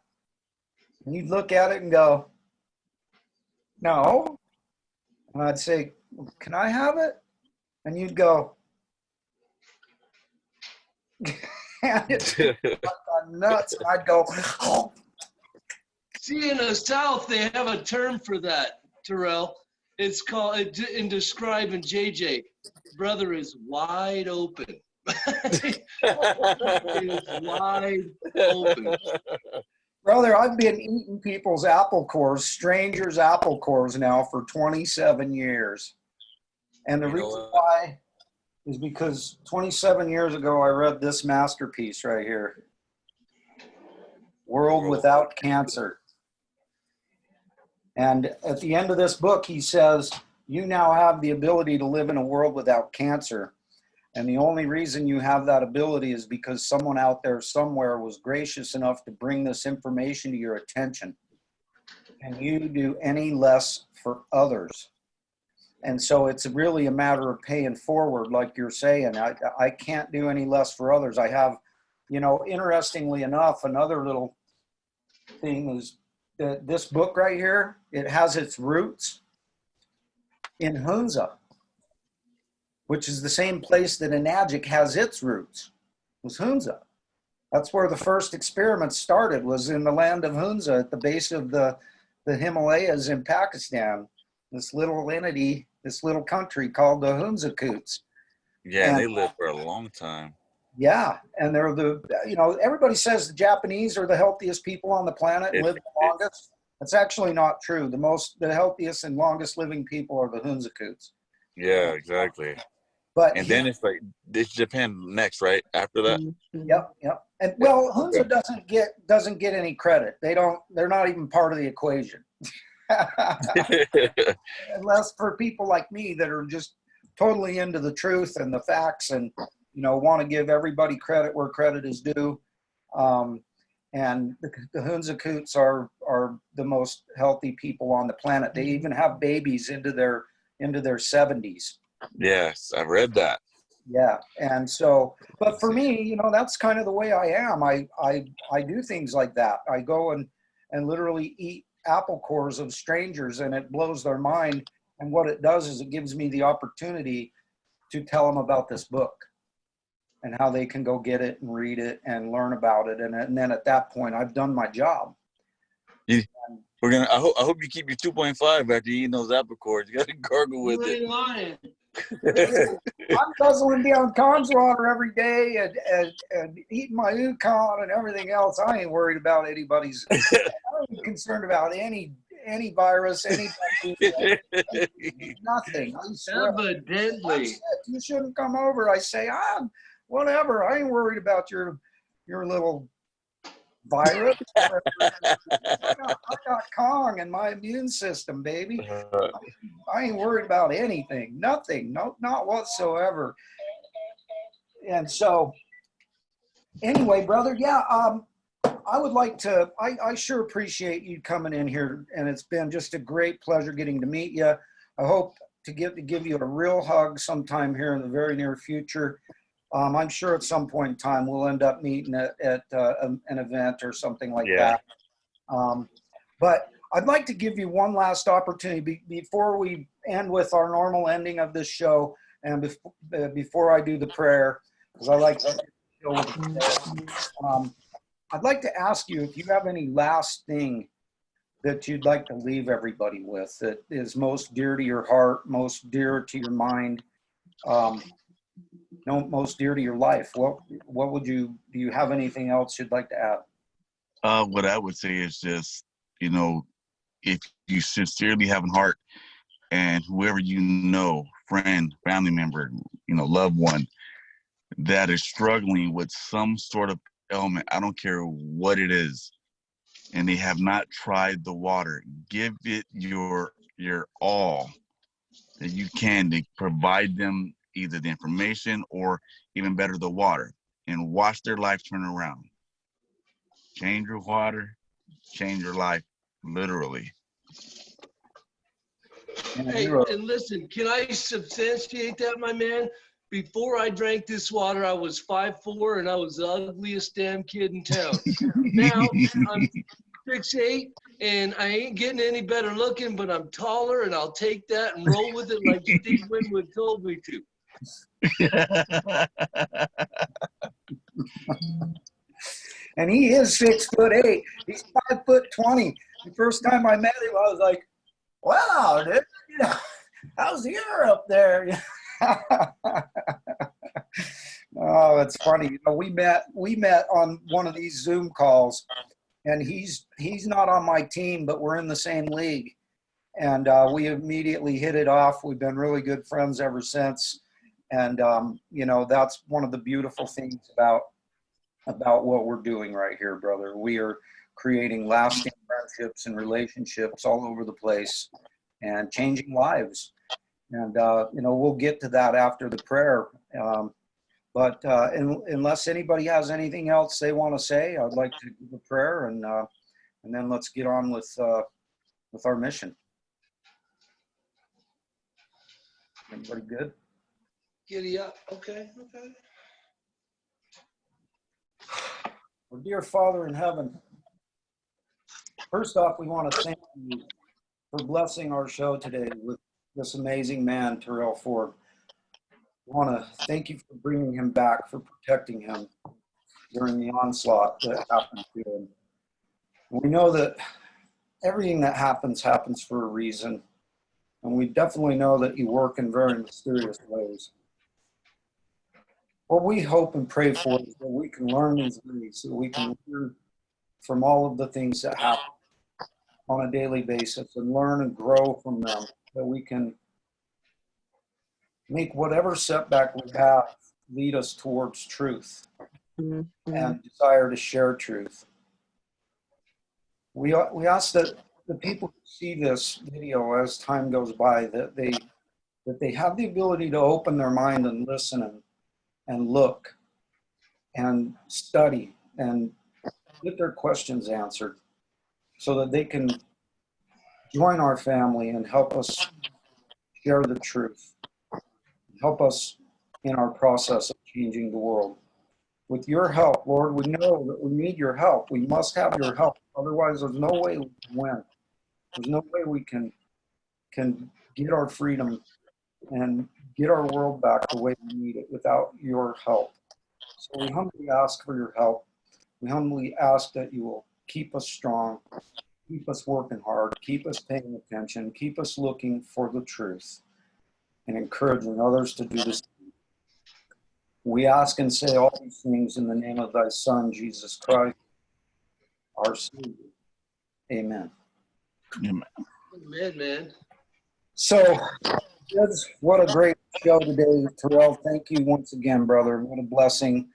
S1: And you'd look at it and go, no. And I'd say, can I have it? And you'd go, and it's nuts. And I'd go, oh.
S3: See, in the South, they have a term for that, Terrelle. It's called, in describing JJ, brother is wide open. Is wide open.
S1: Brother, I've been eating people's apple cores, strangers' apple cores now for 27 years. And the reason why is because 27 years ago, I read this masterpiece right here, World Without Cancer. And at the end of this book, he says, you now have the ability to live in a world without cancer. And the only reason you have that ability is because someone out there somewhere was gracious enough to bring this information to your attention. And you do any less for others. And so it's really a matter of paying forward, like you're saying. I can't do any less for others. I have, interestingly enough, another little thing is that this book right here, it has its roots in Hunza, which is the same place that Enagic has its roots, was Hunza. That's where the first experiments started, was in the land of Hunza at the base of the Himalayas in Pakistan, this little entity, this little country called the Hunza Coots.
S2: Yeah, and they lived for a long time.
S1: Yeah, and they're everybody says the Japanese are the healthiest people on the planet and live the longest. That's actually not true. The healthiest and longest living people are the Hunza Coots.
S2: Yeah, exactly.
S1: But
S2: And then it's like it's Japan next, right? After that.
S1: Yep. And well, Hunza doesn't get any credit. They're not even part of the equation. Unless for people like me that are just totally into the truth and the facts and, want to give everybody credit where credit is due. And the Hunza Coots are the most healthy people on the planet. They even have babies into their 70s.
S2: Yes, I've read that.
S1: Yeah. And so, but for me, that's kind of the way I am. I do things like that. I go and literally eat apple cores of strangers, and it blows their mind. And what it does is it gives me the opportunity to tell them about this book and how they can go get it and read it and learn about it. And then at that point, I've done my job.
S2: I hope you keep your 2.5 after eating those apple cores. You got to gargle with it.
S3: Lying.
S1: I'm guzzling down Tom's water every day and eating my Yukon and everything else. I ain't worried about anybody's. I ain't concerned about any virus, nothing. I swear.
S3: Evidently.
S1: You shouldn't come over. I say, whatever. I ain't worried about your little virus. I got Kong in my immune system, baby. I ain't worried about anything. Nothing. No, not whatsoever. And so, anyway, brother, yeah, I would like to, I sure appreciate you coming in here, and it's been just a great pleasure getting to meet you. I hope to give you a real hug sometime here in the very near future. I'm sure at some point in time we'll end up meeting at an event or something like that. But I'd like to give you one last opportunity before we end with our normal ending of this show, and before I do the prayer, because I like to deal with the prayer. I'd like to ask you if you have any last thing that you'd like to leave everybody with that is most dear to your heart, most dear to your mind, most dear to your life. What do you have anything else you'd like to add?
S2: What I would say is just, if you sincerely have a heart, and whoever friend, family member, loved one, that is struggling with some sort of ailment, I don't care what it is, and they have not tried the water, give it your all that you can to provide them either the information or even better, the water, and watch their life turn around. Change your water, change your life, literally.
S3: Hey, and listen, can I substantiate that, my man? Before I drank this water, I was 5'4" and I was the ugliest damn kid in town. Now I'm 6'8" and I ain't getting any better looking, but I'm taller, and I'll take that and roll with it like Steve Winwood told me to.
S1: And he is 6'8". He's 5'20". The first time I met him, I was like, "Wow, dude, how's the air up there?" Oh, it's funny. We met on one of these Zoom calls, and he's not on my team, but we're in the same league, and we immediately hit it off. We've been really good friends ever since, and that's one of the beautiful things about what we're doing right here, brother. We are creating lasting friendships and relationships all over the place and changing lives. And, we'll get to that after the prayer. But unless anybody has anything else they want to say, I'd like to give a prayer, and then let's get on with our mission. Everybody good?
S3: Giddy up. Okay.
S1: Well, dear Father in heaven, first off, we want to thank you for blessing our show today with this amazing man, Terrelle Ford. I want to thank you for bringing him back, for protecting him during the onslaught that happened to him. We know that everything that happens for a reason, and we definitely know that you work in very mysterious ways. What we hope and pray for is that we can learn these ways, so we can learn from all of the things that happen on a daily basis and learn and grow from them, that we can make whatever setback we have lead us towards truth and desire to share truth. We ask that the people who see this video as time goes by, that they have the ability to open their mind and listen and look and study and get their questions answered so that they can join our family and help us share the truth, help us in our process of changing the world. With your help, Lord, we know that we need your help. We must have your help. Otherwise, there's no way we can win. There's no way we can get our freedom and get our world back the way we need it without your help. So we humbly ask for your help. We humbly ask that you will keep us strong, keep us working hard, keep us paying attention, keep us looking for the truth, and encouraging others to do the same. We ask and say all these things in the name of thy Son, Jesus Christ, our Savior. Amen.
S2: Amen.
S3: Amen, man.
S1: So, kids, what a great show today. Terrelle, thank you once again, brother. What a blessing.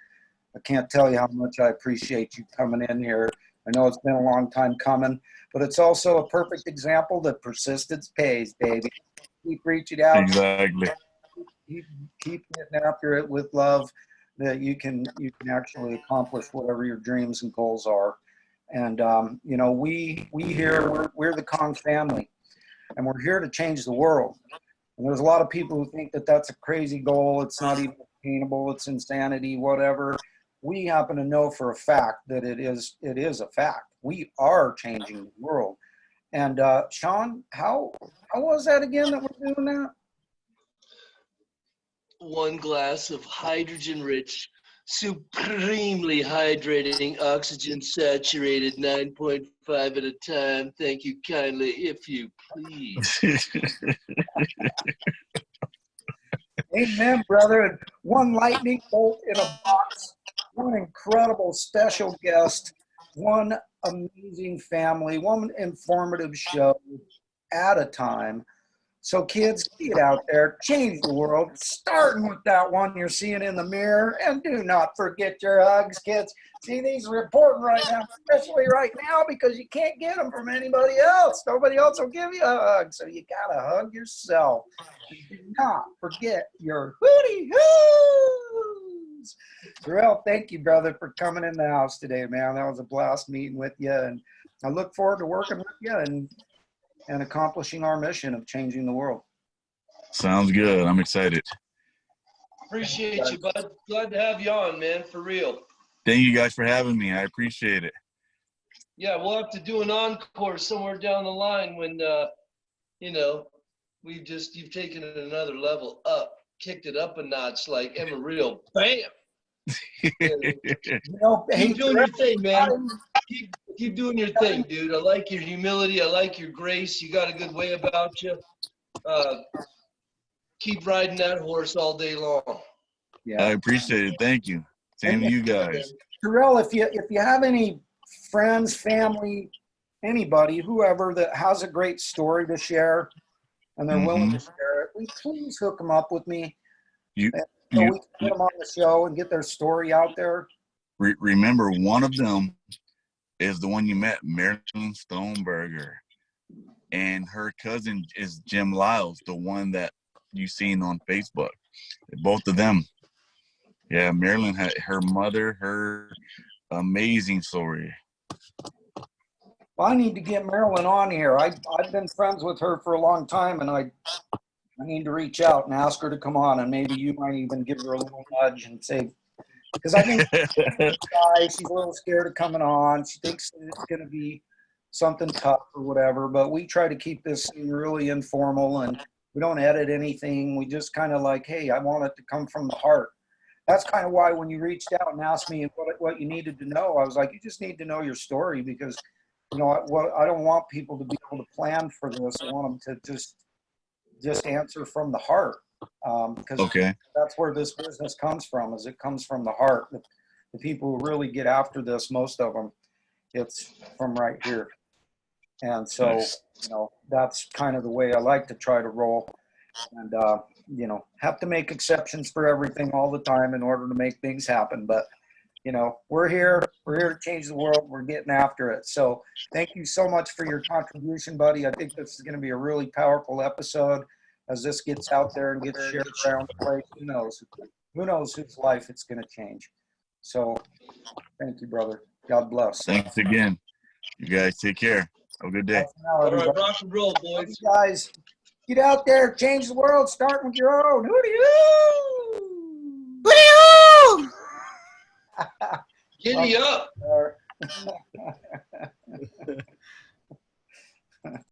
S1: I can't tell you how much I appreciate you coming in here. I know it's been a long time coming, but it's also a perfect example that persistence pays, baby. Keep reaching out.
S2: Exactly.
S1: Keep getting after it with love, that you can actually accomplish whatever your dreams and goals are. And you know, we here, we're the Kong family, and we're here to change the world. And there's a lot of people who think that that's a crazy goal. It's not even attainable. It's insanity, whatever. We happen to know for a fact that it is a fact. We are changing the world. And Sean, how was that again that we're doing that?
S3: 1 glass of hydrogen-rich, supremely hydrating, oxygen-saturated 9.5 at a time. Thank you kindly, if you please.
S1: Amen, brother. And 1 lightning bolt in a box, 1 incredible special guest, 1 amazing family, 1 informative show at a time. So kids, get out there, change the world, starting with that one you're seeing in the mirror, and do not forget your hugs, kids. See, these are important right now, especially right now, because you can't get them from anybody else. Nobody else will give you a hug, so you gotta hug yourself. And do not forget your hootie hoos. Terrelle, thank you, brother, for coming in the house today, man. That was a blast meeting with you, and I look forward to working with you and accomplishing our mission of changing the world.
S2: Sounds good. I'm excited.
S3: Appreciate you, bud. Glad to have you on, man, for real.
S2: Thank you guys for having me. I appreciate it.
S3: Yeah, we'll have to do an encore somewhere down the line when, you know, you've taken it another level up, kicked it up a notch like Amarillo. Bam!
S1: You know,
S3: Keep doing your thing, man. Keep doing your thing, dude. I like your humility. I like your grace. You got a good way about you. Keep riding that horse all day long.
S1: Yeah,
S2: I appreciate it. Thank you. Same to you guys.
S1: Terrelle, if you have any friends, family, anybody, whoever that has a great story to share, and they're willing to share it, please hook them up with me. So we can get them on the show and get their story out there.
S2: Remember, one of them is the one you met, Marilyn Stoneberger, and her cousin is Jim Lyles, the one that you seen on Facebook. Both of them. Yeah, Marilyn had her mother, her amazing story.
S1: Well, I need to get Marilyn on here. I've been friends with her for a long time, and I need to reach out and ask her to come on, and maybe you might even give her a little nudge and say, because I think she's a little scared of coming on. She thinks it's going to be something tough or whatever, but we try to keep this thing really informal, and we don't edit anything. We just kind of like, hey, I want it to come from the heart. That's kind of why when you reached out and asked me what you needed to know, I was like, you just need to know your story, because, you know, I don't want people to be able to plan for this. I want them to just answer from the heart, because that's where this business comes from. Is it comes from the heart. The people who really get after this, most of them, it's from right here. And so, you know, that's kind of the way I like to try to roll. And you know, have to make exceptions for everything all the time in order to make things happen. But, you know, we're here to change the world. We're getting after it. So thank you so much for your contribution, buddy. I think this is going to be a really powerful episode as this gets out there and gets shared around the place. Who knows? Who knows whose life it's going to change. So thank you, brother. God bless.
S2: Thanks again. You guys take care. Have a good day.
S3: All right, rock and roll,
S1: Love
S3: boys.
S1: you guys, get out there, change the world, start with your own. Hooty-hoo!
S3: Giddy up.